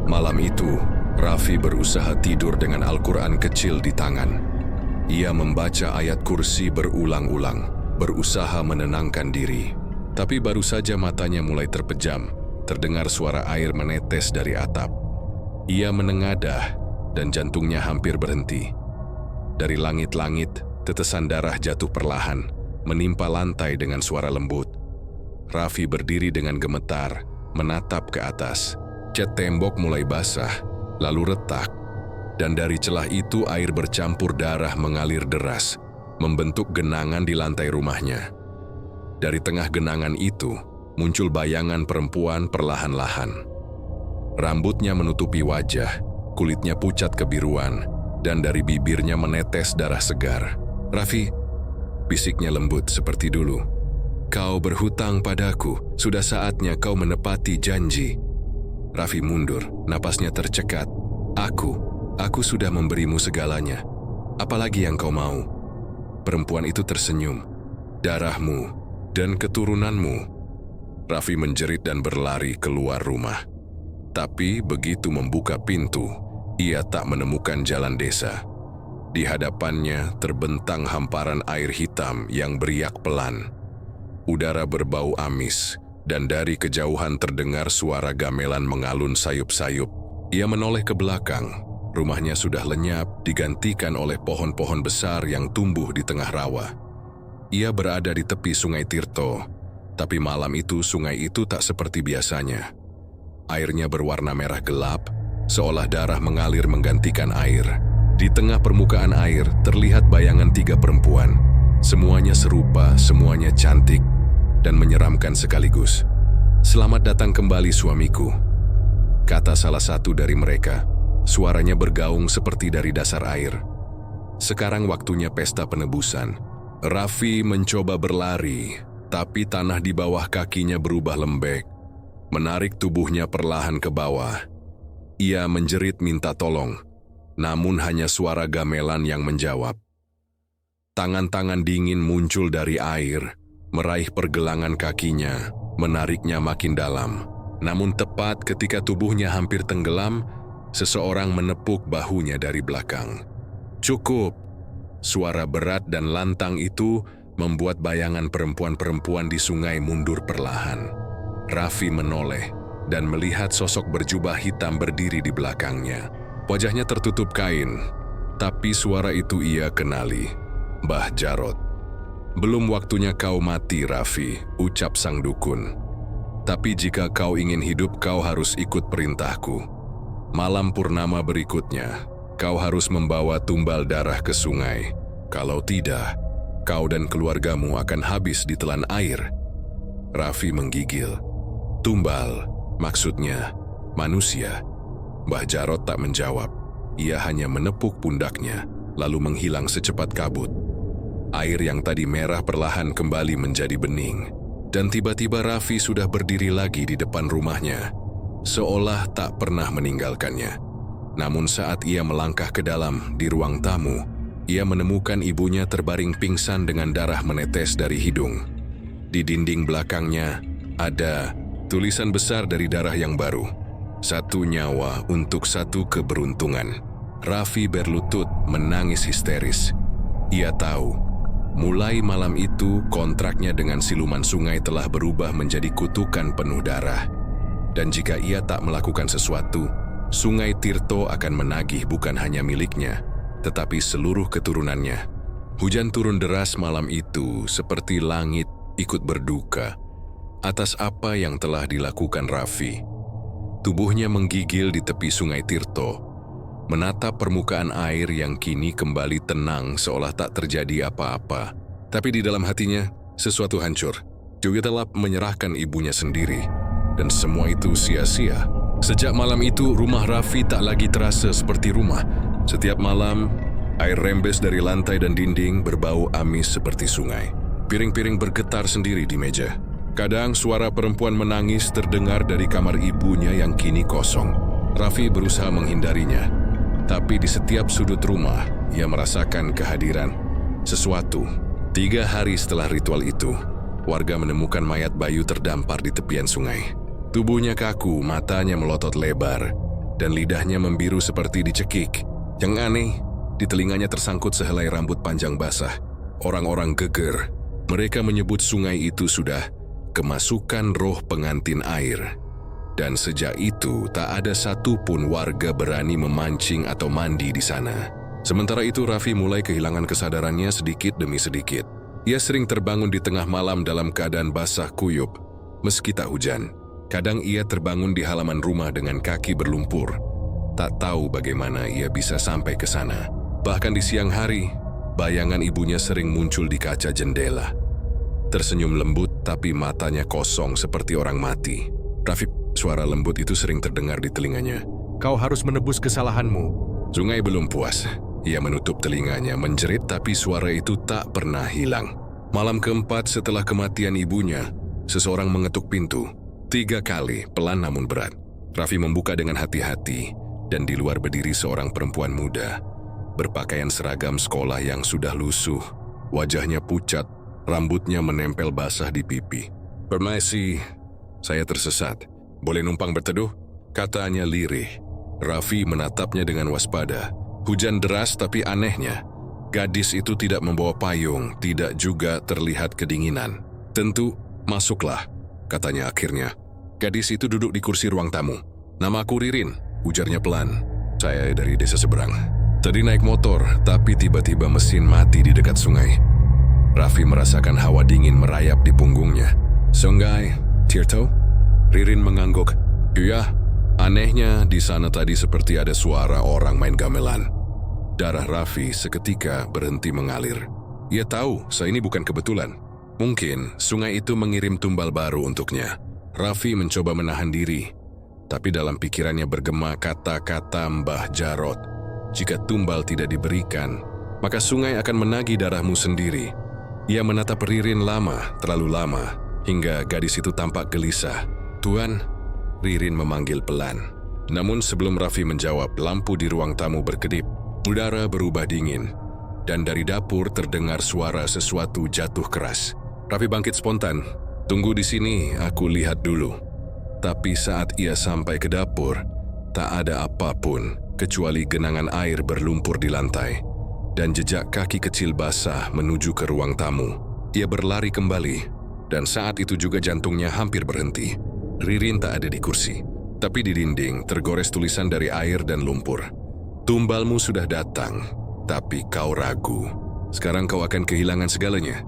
Malam itu, Raffi berusaha tidur dengan Al-Quran kecil di tangan. Ia membaca ayat kursi berulang-ulang, berusaha menenangkan diri. Tapi baru saja matanya mulai terpejam, terdengar suara air menetes dari atap. Ia menengadah dan jantungnya hampir berhenti. Dari langit-langit, tetesan darah jatuh perlahan, menimpa lantai dengan suara lembut. Raffi berdiri dengan gemetar, menatap ke atas. Cat tembok mulai basah, lalu retak. Dan dari celah itu air bercampur darah mengalir deras, membentuk genangan di lantai rumahnya. Dari tengah genangan itu, muncul bayangan perempuan perlahan-lahan. Rambutnya menutupi wajah, kulitnya pucat kebiruan, dan dari bibirnya menetes darah segar. "Raffi, bisiknya lembut seperti dulu. Kau berhutang padaku, sudah saatnya kau menepati janji. Raffi mundur, napasnya tercekat. Aku sudah memberimu segalanya. Apalagi yang kau mau? Perempuan itu tersenyum. Darahmu dan keturunanmu. Raffi menjerit dan berlari keluar rumah. Tapi begitu membuka pintu, ia tak menemukan jalan desa. Di hadapannya terbentang hamparan air hitam yang beriak pelan. Udara berbau amis, dan dari kejauhan terdengar suara gamelan mengalun sayup-sayup. Ia menoleh ke belakang. Rumahnya sudah lenyap, digantikan oleh pohon-pohon besar yang tumbuh di tengah rawa. Ia berada di tepi Sungai Tirto, tapi malam itu sungai itu tak seperti biasanya. Airnya berwarna merah gelap, seolah darah mengalir menggantikan air. Di tengah permukaan air terlihat bayangan 3 perempuan. Semuanya serupa, semuanya cantik, dan menyeramkan sekaligus. "Selamat datang kembali suamiku," kata salah satu dari mereka. Suaranya bergaung seperti dari dasar air. Sekarang waktunya pesta penebusan. Raffi mencoba berlari, tapi tanah di bawah kakinya berubah lembek, menarik tubuhnya perlahan ke bawah. Ia menjerit minta tolong, namun hanya suara gamelan yang menjawab. Tangan-tangan dingin muncul dari air, meraih pergelangan kakinya, menariknya makin dalam. Namun tepat ketika tubuhnya hampir tenggelam, seseorang menepuk bahunya dari belakang. "Cukup!" Suara berat dan lantang itu membuat bayangan perempuan-perempuan di sungai mundur perlahan. Raffi menoleh dan melihat sosok berjubah hitam berdiri di belakangnya. Wajahnya tertutup kain, tapi suara itu ia kenali. "Mbah Jarot." "Belum waktunya kau mati, Raffi," ucap sang dukun. "Tapi jika kau ingin hidup, kau harus ikut perintahku. Malam purnama berikutnya, kau harus membawa tumbal darah ke sungai. Kalau tidak, kau dan keluargamu akan habis ditelan air." Raffi menggigil. "Tumbal, maksudnya manusia?" Mbah Jarot tak menjawab. Ia hanya menepuk pundaknya, lalu menghilang secepat kabut. Air yang tadi merah perlahan kembali menjadi bening. Dan tiba-tiba Raffi sudah berdiri lagi di depan rumahnya, seolah tak pernah meninggalkannya. Namun saat ia melangkah ke dalam di ruang tamu, ia menemukan ibunya terbaring pingsan dengan darah menetes dari hidung. Di dinding belakangnya ada tulisan besar dari darah yang baru. "1 nyawa untuk 1 keberuntungan." Raffi berlutut menangis histeris. Ia tahu, mulai malam itu kontraknya dengan siluman sungai telah berubah menjadi kutukan penuh darah. Dan jika ia tak melakukan sesuatu, Sungai Tirto akan menagih bukan hanya miliknya, tetapi seluruh keturunannya. Hujan turun deras malam itu seperti langit ikut berduka atas apa yang telah dilakukan Raffi. Tubuhnya menggigil di tepi Sungai Tirto, menatap permukaan air yang kini kembali tenang seolah tak terjadi apa-apa. Tapi di dalam hatinya, sesuatu hancur. Dia telah menyerahkan ibunya sendiri, dan semua itu sia-sia. Sejak malam itu, rumah Raffi tak lagi terasa seperti rumah. Setiap malam, air rembes dari lantai dan dinding berbau amis seperti sungai. Piring-piring bergetar sendiri di meja. Kadang suara perempuan menangis terdengar dari kamar ibunya yang kini kosong. Raffi berusaha menghindarinya, tapi di setiap sudut rumah ia merasakan kehadiran sesuatu. 3 hari setelah ritual itu, warga menemukan mayat bayu terdampar di tepian sungai. Tubuhnya kaku, matanya melotot lebar, dan lidahnya membiru seperti dicekik. Yang aneh, di telinganya tersangkut sehelai rambut panjang basah. Orang-orang geger. Mereka menyebut sungai itu sudah kemasukan roh pengantin air. Dan sejak itu, tak ada satupun warga berani memancing atau mandi di sana. Sementara itu, Raffi mulai kehilangan kesadarannya sedikit demi sedikit. Ia sering terbangun di tengah malam dalam keadaan basah kuyup, meski tak hujan. Kadang ia terbangun di halaman rumah dengan kaki berlumpur. Tak tahu bagaimana ia bisa sampai ke sana. Bahkan di siang hari, bayangan ibunya sering muncul di kaca jendela. Tersenyum lembut tapi matanya kosong seperti orang mati. Raffi, suara lembut itu sering terdengar di telinganya. "Kau harus menebus kesalahanmu." Sungai belum puas. Ia menutup telinganya, menjerit, tapi suara itu tak pernah hilang. Malam keempat setelah kematian ibunya, seseorang mengetuk pintu. 3 kali, pelan namun berat. Raffi membuka dengan hati-hati, dan di luar berdiri seorang perempuan muda, berpakaian seragam sekolah yang sudah lusuh. Wajahnya pucat, rambutnya menempel basah di pipi. "Permisi, saya tersesat. Boleh numpang berteduh?" katanya lirih. Raffi menatapnya dengan waspada. Hujan deras, tapi anehnya, gadis itu tidak membawa payung, tidak juga terlihat kedinginan. "Tentu, masuklah," katanya akhirnya. Gadis itu duduk di kursi ruang tamu. "Nama aku Ririn," ujarnya pelan. "Saya dari desa seberang. Tadi naik motor, tapi tiba-tiba mesin mati di dekat sungai." Raffi merasakan hawa dingin merayap di punggungnya. "Sungai Tirto?" Ririn mengangguk. "Iya, anehnya di sana tadi seperti ada suara orang main gamelan." Darah Raffi seketika berhenti mengalir. Ia tahu ini bukan kebetulan. Mungkin sungai itu mengirim tumbal baru untuknya. Raffi mencoba menahan diri, tapi dalam pikirannya bergema kata-kata Mbah Jarot. "Jika tumbal tidak diberikan, maka sungai akan menagih darahmu sendiri." Ia menatap Ririn lama, terlalu lama, hingga gadis itu tampak gelisah. "Tuan," Ririn memanggil pelan. Namun sebelum Raffi menjawab, lampu di ruang tamu berkedip. Udara berubah dingin, dan dari dapur terdengar suara sesuatu jatuh keras. Raffi bangkit spontan. "Tunggu di sini, aku lihat dulu." Tapi saat ia sampai ke dapur, tak ada apapun kecuali genangan air berlumpur di lantai, dan jejak kaki kecil basah menuju ke ruang tamu. Ia berlari kembali, dan saat itu juga jantungnya hampir berhenti. Ririn tak ada di kursi, tapi di dinding tergores tulisan dari air dan lumpur. "Tumbalmu sudah datang, tapi kau ragu. Sekarang kau akan kehilangan segalanya."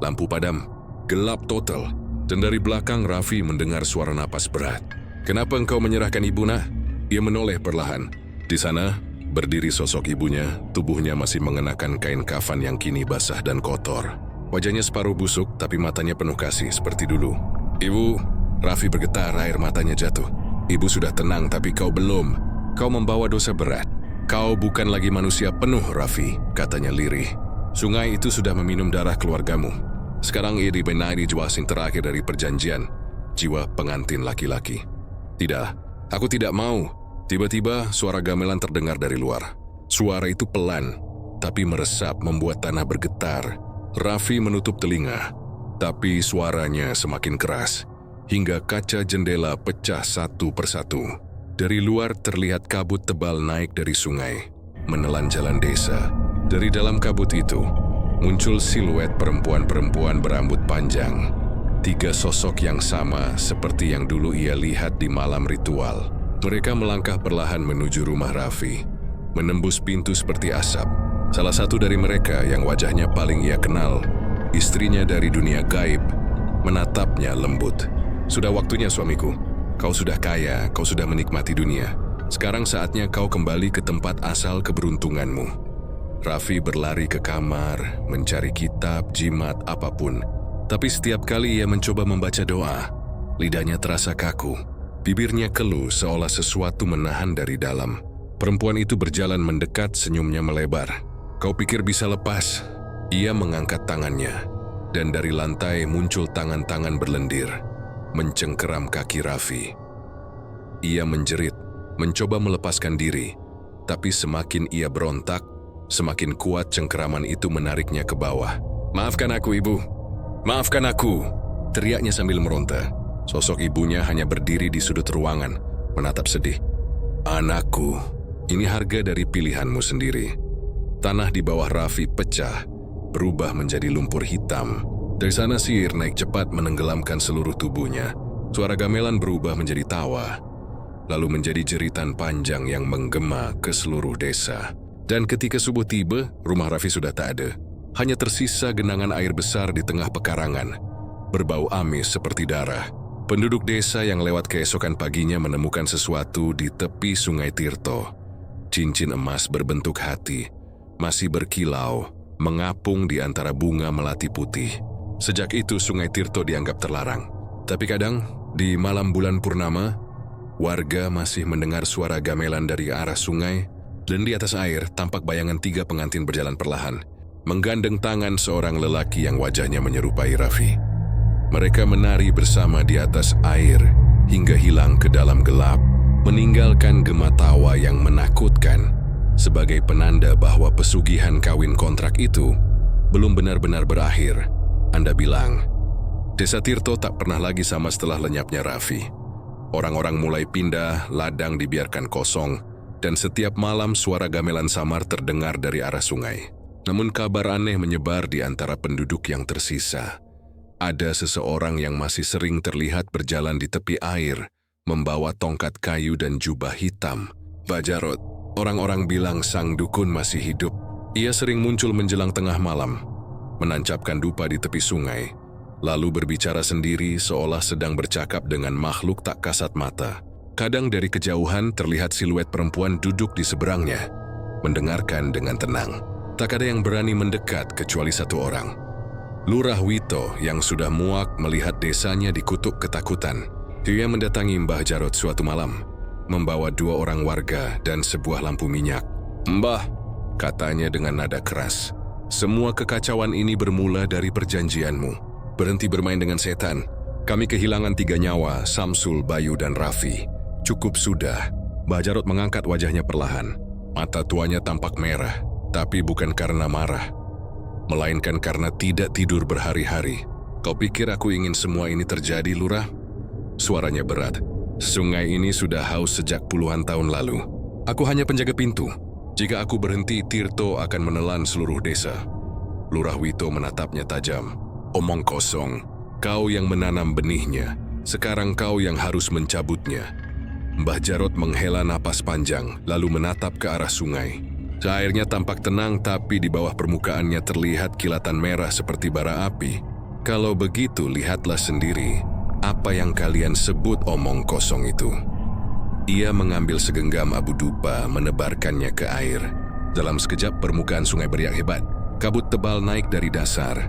Lampu padam, gelap total, dan dari belakang Raffi mendengar suara napas berat. "Kenapa engkau menyerahkan ibu, nak?" Ia menoleh perlahan. Di sana, berdiri sosok ibunya, tubuhnya masih mengenakan kain kafan yang kini basah dan kotor. Wajahnya separuh busuk, tapi matanya penuh kasih seperti dulu. "Ibu," Raffi bergetar, air matanya jatuh. "Ibu sudah tenang, tapi kau belum. Kau membawa dosa berat." "Kau bukan lagi manusia penuh, Raffi," katanya lirih. "Sungai itu sudah meminum darah keluargamu. Sekarang ia dibenahi jiwa asing terakhir dari perjanjian, jiwa pengantin laki-laki." "Tidak, aku tidak mau." Tiba-tiba suara gamelan terdengar dari luar. Suara itu pelan, tapi meresap membuat tanah bergetar. Raffi menutup telinga, tapi suaranya semakin keras, hingga kaca jendela pecah satu persatu. Dari luar terlihat kabut tebal naik dari sungai, menelan jalan desa. Dari dalam kabut itu, muncul siluet perempuan-perempuan berambut panjang. 3 sosok yang sama seperti yang dulu ia lihat di malam ritual. Mereka melangkah perlahan menuju rumah Raffi, menembus pintu seperti asap. Salah satu dari mereka yang wajahnya paling ia kenal, istrinya dari dunia gaib, menatapnya lembut. "Sudah waktunya, suamiku. Kau sudah kaya, kau sudah menikmati dunia. Sekarang saatnya kau kembali ke tempat asal keberuntunganmu." Raffi berlari ke kamar, mencari kitab, jimat, apapun. Tapi setiap kali ia mencoba membaca doa, lidahnya terasa kaku. Bibirnya keluh seolah sesuatu menahan dari dalam. Perempuan itu berjalan mendekat, senyumnya melebar. "Kau pikir bisa lepas?" Ia mengangkat tangannya, dan dari lantai muncul tangan-tangan berlendir, mencengkeram kaki Raffi. Ia menjerit, mencoba melepaskan diri, tapi semakin ia berontak, semakin kuat cengkeraman itu menariknya ke bawah. "Maafkan aku, Ibu. Maafkan aku!" teriaknya sambil meronta. Sosok ibunya hanya berdiri di sudut ruangan, menatap sedih. "Anakku, ini harga dari pilihanmu sendiri." Tanah di bawah Raffi pecah, berubah menjadi lumpur hitam. Dari sana sihir naik cepat menenggelamkan seluruh tubuhnya. Suara gamelan berubah menjadi tawa, lalu menjadi jeritan panjang yang menggema ke seluruh desa. Dan ketika subuh tiba, rumah Raffi sudah tak ada. Hanya tersisa genangan air besar di tengah pekarangan, berbau amis seperti darah. Penduduk desa yang lewat keesokan paginya menemukan sesuatu di tepi sungai Tirto. Cincin emas berbentuk hati, masih berkilau, mengapung di antara bunga melati putih. Sejak itu sungai Tirto dianggap terlarang. Tapi kadang, di malam bulan purnama, warga masih mendengar suara gamelan dari arah sungai, Dan di atas air tampak bayangan 3 pengantin berjalan perlahan, menggandeng tangan seorang lelaki yang wajahnya menyerupai Raffi. Mereka menari bersama di atas air hingga hilang ke dalam gelap, meninggalkan gema tawa yang menakutkan sebagai penanda bahwa pesugihan kawin kontrak itu belum benar-benar berakhir. Anda bilang, Desa Tirto tak pernah lagi sama setelah lenyapnya Raffi. Orang-orang mulai pindah, ladang dibiarkan kosong, dan setiap malam suara gamelan samar terdengar dari arah sungai. Namun kabar aneh menyebar di antara penduduk yang tersisa. Ada seseorang yang masih sering terlihat berjalan di tepi air, membawa tongkat kayu dan jubah hitam. Bajarot, orang-orang bilang sang dukun masih hidup. Ia sering muncul menjelang tengah malam, menancapkan dupa di tepi sungai, lalu berbicara sendiri seolah sedang bercakap dengan makhluk tak kasat mata. Kadang dari kejauhan terlihat siluet perempuan duduk di seberangnya, mendengarkan dengan tenang. Tak ada yang berani mendekat kecuali satu orang. Lurah Wito yang sudah muak melihat desanya dikutuk ketakutan. Dia mendatangi Mbah Jarot suatu malam, membawa 2 orang warga dan sebuah lampu minyak. "Mbah," katanya dengan nada keras, "semua kekacauan ini bermula dari perjanjianmu. Berhenti bermain dengan setan. Kami kehilangan 3 nyawa, Samsul, Bayu, dan Raffi. Cukup sudah." Mbah Jarot mengangkat wajahnya perlahan. Mata tuanya tampak merah, tapi bukan karena marah, melainkan karena tidak tidur berhari-hari. "Kau pikir aku ingin semua ini terjadi, Lurah?" Suaranya berat. "Sungai ini sudah haus sejak puluhan tahun lalu. Aku hanya penjaga pintu. Jika aku berhenti, Tirto akan menelan seluruh desa." Lurah Wito menatapnya tajam. "Omong kosong. Kau yang menanam benihnya. Sekarang kau yang harus mencabutnya." Mbah Jarot menghela napas panjang, lalu menatap ke arah sungai. Airnya tampak tenang, tapi di bawah permukaannya terlihat kilatan merah seperti bara api. "Kalau begitu, lihatlah sendiri apa yang kalian sebut omong kosong itu." Ia mengambil segenggam abu dupa, menebarkannya ke air. Dalam sekejap permukaan sungai beriak hebat. Kabut tebal naik dari dasar,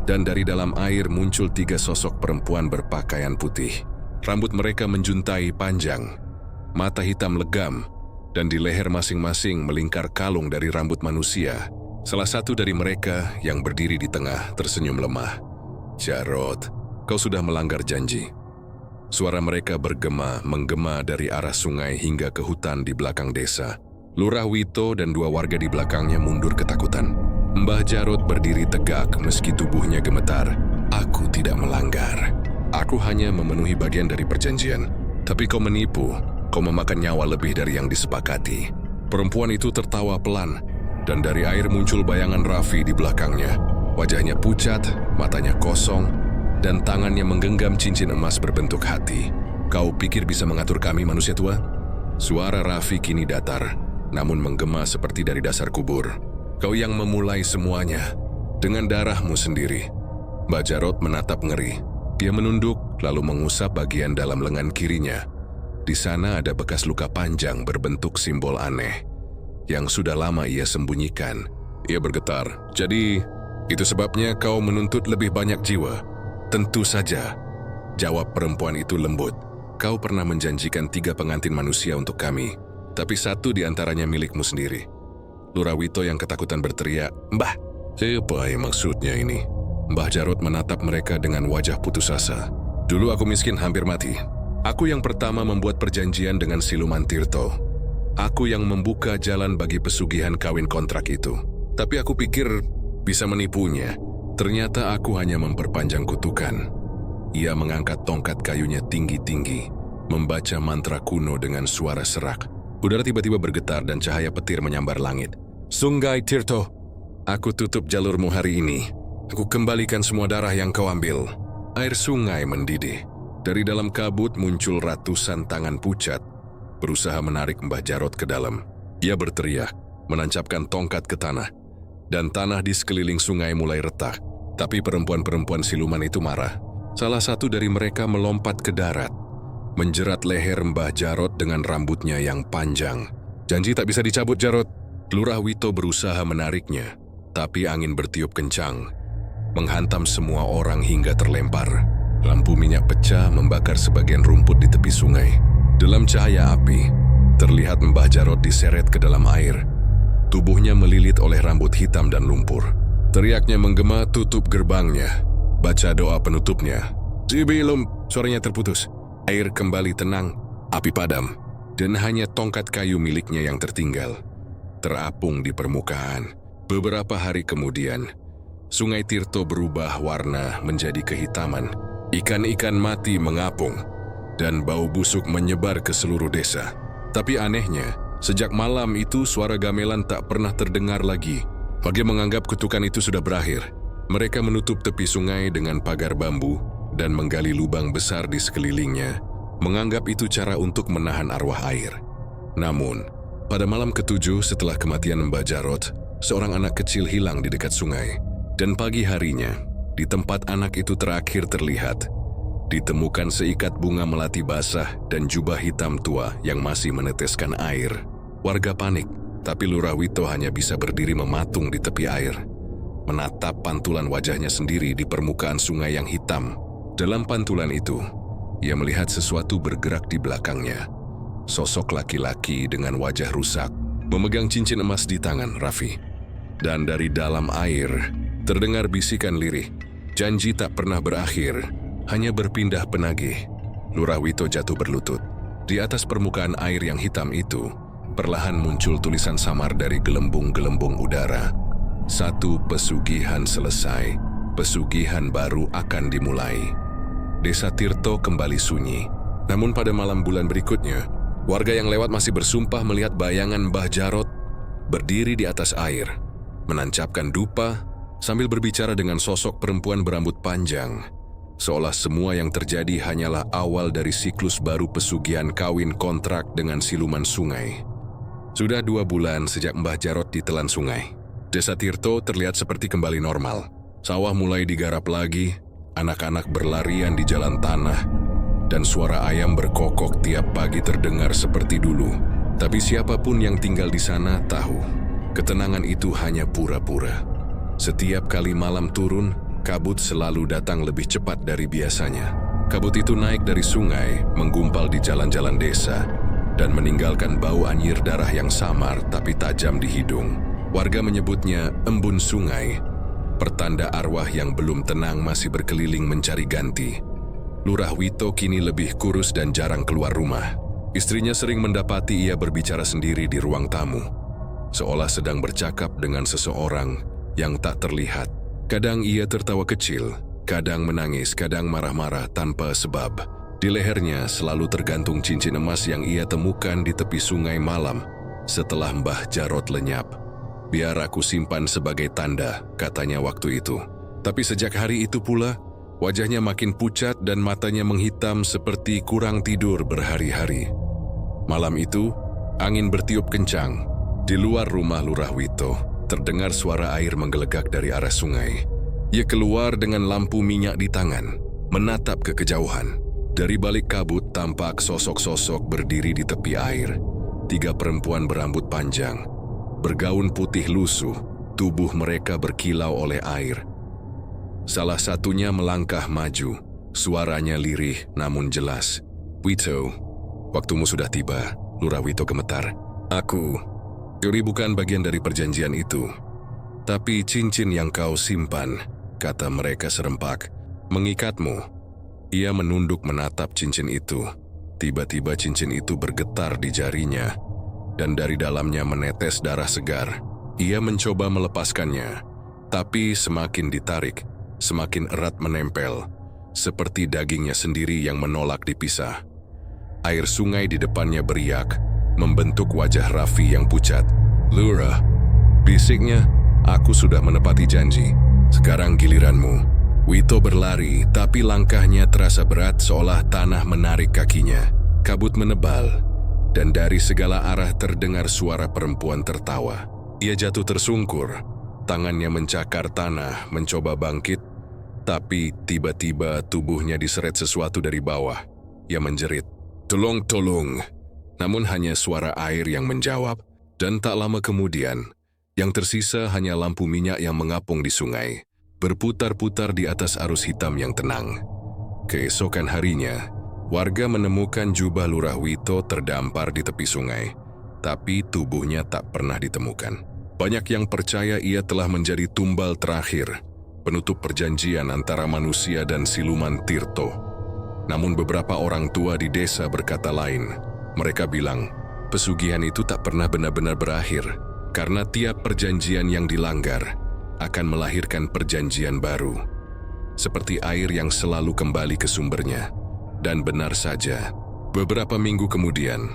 dan dari dalam air muncul 3 sosok perempuan berpakaian putih. Rambut mereka menjuntai panjang, mata hitam legam, dan di leher masing-masing melingkar kalung dari rambut manusia. Salah satu dari mereka yang berdiri di tengah tersenyum lemah. "Jarot, kau sudah melanggar janji." Suara mereka menggema dari arah sungai hingga ke hutan di belakang desa. Lurah Wito dan 2 warga di belakangnya mundur ketakutan. Mbah Jarot berdiri tegak meski tubuhnya gemetar. "Aku tidak melanggar. Aku hanya memenuhi bagian dari perjanjian. Tapi kau menipu. Kau memakan nyawa lebih dari yang disepakati." Perempuan itu tertawa pelan, dan dari air muncul bayangan Raffi di belakangnya. Wajahnya pucat, matanya kosong, dan tangannya menggenggam cincin emas berbentuk hati. "Kau pikir bisa mengatur kami, manusia tua?" Suara Raffi kini datar, namun menggema seperti dari dasar kubur. "Kau yang memulai semuanya, dengan darahmu sendiri." Mbah Jarot menatap ngeri. Dia menunduk, lalu mengusap bagian dalam lengan kirinya. Di sana ada bekas luka panjang berbentuk simbol aneh, yang sudah lama ia sembunyikan. Ia bergetar. "Jadi, itu sebabnya kau menuntut lebih banyak jiwa?" "Tentu saja," jawab perempuan itu lembut. "Kau pernah menjanjikan 3 pengantin manusia untuk kami, tapi 1 di antaranya milikmu sendiri." Lurah Wito yang ketakutan berteriak, "Mbah, apa yang maksudnya ini?" Mbah Jarot menatap mereka dengan wajah putus asa. "Dulu aku miskin hampir mati. Aku yang pertama membuat perjanjian dengan siluman Tirto. Aku yang membuka jalan bagi pesugihan kawin kontrak itu. Tapi aku pikir bisa menipunya. Ternyata aku hanya memperpanjang kutukan." Ia mengangkat tongkat kayunya tinggi-tinggi, membaca mantra kuno dengan suara serak. Udara tiba-tiba bergetar dan cahaya petir menyambar langit. "Sungai Tirto, aku tutup jalurmu hari ini. Aku kembalikan semua darah yang kau ambil." Air sungai mendidih. Dari dalam kabut muncul ratusan tangan pucat, berusaha menarik Mbah Jarot ke dalam. Ia berteriak, menancapkan tongkat ke tanah, dan tanah di sekeliling sungai mulai retak. Tapi perempuan-perempuan siluman itu marah. Salah satu dari mereka melompat ke darat, menjerat leher Mbah Jarot dengan rambutnya yang panjang. "Janji tak bisa dicabut, Jarot." Lurah Wito berusaha menariknya, tapi angin bertiup kencang, menghantam semua orang hingga terlempar. Lampu minyak pecah membakar sebagian rumput di tepi sungai. Dalam cahaya api, terlihat Mbah Jarot diseret ke dalam air. Tubuhnya melilit oleh rambut hitam dan lumpur. Teriaknya menggema, "Tutup gerbangnya. Baca doa penutupnya." Sebelum suaranya terputus, air kembali tenang, api padam, dan hanya tongkat kayu miliknya yang tertinggal, terapung di permukaan. Beberapa hari kemudian, Sungai Tirto berubah warna menjadi kehitaman. Ikan-ikan mati mengapung, dan bau busuk menyebar ke seluruh desa. Tapi anehnya, sejak malam itu suara gamelan tak pernah terdengar lagi. Warga menganggap kutukan itu sudah berakhir. Mereka menutup tepi sungai dengan pagar bambu dan menggali lubang besar di sekelilingnya, menganggap itu cara untuk menahan arwah air. Namun, pada malam ketujuh setelah kematian Mbah Jarot, seorang anak kecil hilang di dekat sungai. Dan pagi harinya, di tempat anak itu terakhir terlihat, ditemukan seikat bunga melati basah dan jubah hitam tua yang masih meneteskan air. Warga panik, tapi Lurah Wito hanya bisa berdiri mematung di tepi air, menatap pantulan wajahnya sendiri di permukaan sungai yang hitam. Dalam pantulan itu, ia melihat sesuatu bergerak di belakangnya. Sosok laki-laki dengan wajah rusak, memegang cincin emas di tangan Raffi. Dan dari dalam air, terdengar bisikan lirih, janji tak pernah berakhir, hanya berpindah penagih. Lurah Wito jatuh berlutut. Di atas permukaan air yang hitam itu, perlahan muncul tulisan samar dari gelembung-gelembung udara. Satu pesugihan selesai, pesugihan baru akan dimulai. Desa Tirto kembali sunyi. Namun pada malam bulan berikutnya, warga yang lewat masih bersumpah melihat bayangan Mbah Jarot berdiri di atas air, menancapkan dupa, sambil berbicara dengan sosok perempuan berambut panjang, seolah semua yang terjadi hanyalah awal dari siklus baru pesugihan kawin kontrak dengan siluman sungai. Sudah 2 bulan sejak Mbah Jarot ditelan sungai. Desa Tirto terlihat seperti kembali normal. Sawah mulai digarap lagi, anak-anak berlarian di jalan tanah, dan suara ayam berkokok tiap pagi terdengar seperti dulu. Tapi siapapun yang tinggal di sana tahu, ketenangan itu hanya pura-pura. Setiap kali malam turun, kabut selalu datang lebih cepat dari biasanya. Kabut itu naik dari sungai, menggumpal di jalan-jalan desa, dan meninggalkan bau anyir darah yang samar tapi tajam di hidung. Warga menyebutnya embun sungai, pertanda arwah yang belum tenang masih berkeliling mencari ganti. Lurah Wito kini lebih kurus dan jarang keluar rumah. Istrinya sering mendapati ia berbicara sendiri di ruang tamu, seolah sedang bercakap dengan seseorang yang tak terlihat. Kadang ia tertawa kecil, kadang menangis, kadang marah-marah tanpa sebab. Di lehernya selalu tergantung cincin emas yang ia temukan di tepi sungai malam setelah Mbah Jarot lenyap. "Biar aku simpan sebagai tanda," katanya waktu itu. Tapi sejak hari itu pula, wajahnya makin pucat dan matanya menghitam seperti kurang tidur berhari-hari. Malam itu, angin bertiup kencang. Di luar rumah Lurah Wito, terdengar suara air menggelegak dari arah sungai. Ia keluar dengan lampu minyak di tangan, menatap ke kejauhan. Dari balik kabut tampak sosok-sosok berdiri di tepi air. 3 perempuan berambut panjang, bergaun putih lusuh, tubuh mereka berkilau oleh air. Salah satunya melangkah maju, suaranya lirih namun jelas. "Wito, waktumu sudah tiba." Lurah Wito gemetar. Yuri bukan bagian dari perjanjian itu. "Tapi cincin yang kau simpan," kata mereka serempak, "mengikatmu." Ia menunduk menatap cincin itu. Tiba-tiba cincin itu bergetar di jarinya, dan dari dalamnya menetes darah segar. Ia mencoba melepaskannya, tapi semakin ditarik, semakin erat menempel, seperti dagingnya sendiri yang menolak dipisah. Air sungai di depannya beriak, membentuk wajah Raffi yang pucat. "Lurah," bisiknya, "aku sudah menepati janji. Sekarang giliranmu." Wito berlari, tapi langkahnya terasa berat seolah tanah menarik kakinya. Kabut menebal, dan dari segala arah terdengar suara perempuan tertawa. Ia jatuh tersungkur, tangannya mencakar tanah, mencoba bangkit, tapi tiba-tiba tubuhnya diseret sesuatu dari bawah. Ia menjerit, "Tolong!" Namun hanya suara air yang menjawab, dan tak lama kemudian, yang tersisa hanya lampu minyak yang mengapung di sungai, berputar-putar di atas arus hitam yang tenang. Keesokan harinya, Warga menemukan jubah Lurah Wito terdampar di tepi sungai, tapi tubuhnya tak pernah ditemukan. Banyak yang percaya ia telah menjadi tumbal terakhir, penutup perjanjian antara manusia dan siluman Tirto. Namun beberapa orang tua di desa berkata lain. Mereka bilang, pesugihan itu tak pernah benar-benar berakhir, karena tiap perjanjian yang dilanggar akan melahirkan perjanjian baru. Seperti air yang selalu kembali ke sumbernya. Dan benar saja, beberapa minggu kemudian,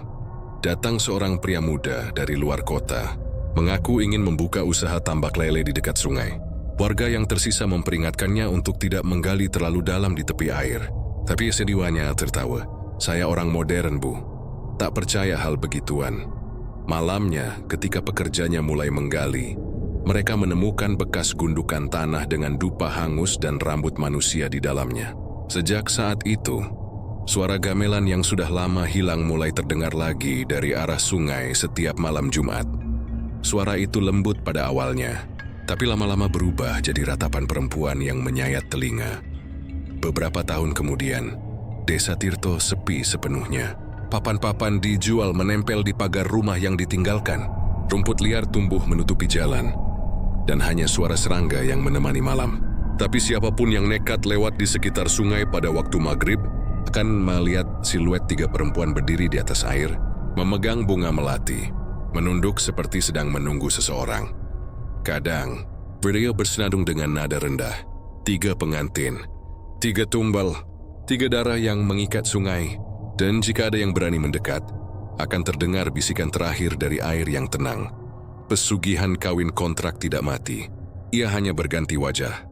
datang seorang pria muda dari luar kota, mengaku ingin membuka usaha tambak lele di dekat sungai. Warga yang tersisa memperingatkannya untuk tidak menggali terlalu dalam di tepi air. Tapi sediwanya tertawa, "Saya orang modern, Bu. Tak percaya hal begituan." Malamnya, ketika pekerjanya mulai menggali, mereka menemukan bekas gundukan tanah dengan dupa hangus dan rambut manusia di dalamnya. Sejak saat itu, suara gamelan yang sudah lama hilang mulai terdengar lagi dari arah sungai setiap malam Jumat. Suara itu lembut pada awalnya, tapi lama-lama berubah jadi ratapan perempuan yang menyayat telinga. Beberapa tahun kemudian, desa Tirto sepi sepenuhnya. Papan-papan dijual menempel di pagar rumah yang ditinggalkan. Rumput liar tumbuh menutupi jalan, dan hanya suara serangga yang menemani malam. Tapi siapapun yang nekat lewat di sekitar sungai pada waktu maghrib akan melihat siluet 3 perempuan berdiri di atas air, memegang bunga melati, menunduk seperti sedang menunggu seseorang. Kadang, beliau bersenandung dengan nada rendah. 3 pengantin, 3 tumbal, 3 darah yang mengikat sungai, dan jika ada yang berani mendekat, akan terdengar bisikan terakhir dari air yang tenang. Pesugihan kawin kontrak tidak mati. Ia hanya berganti wajah.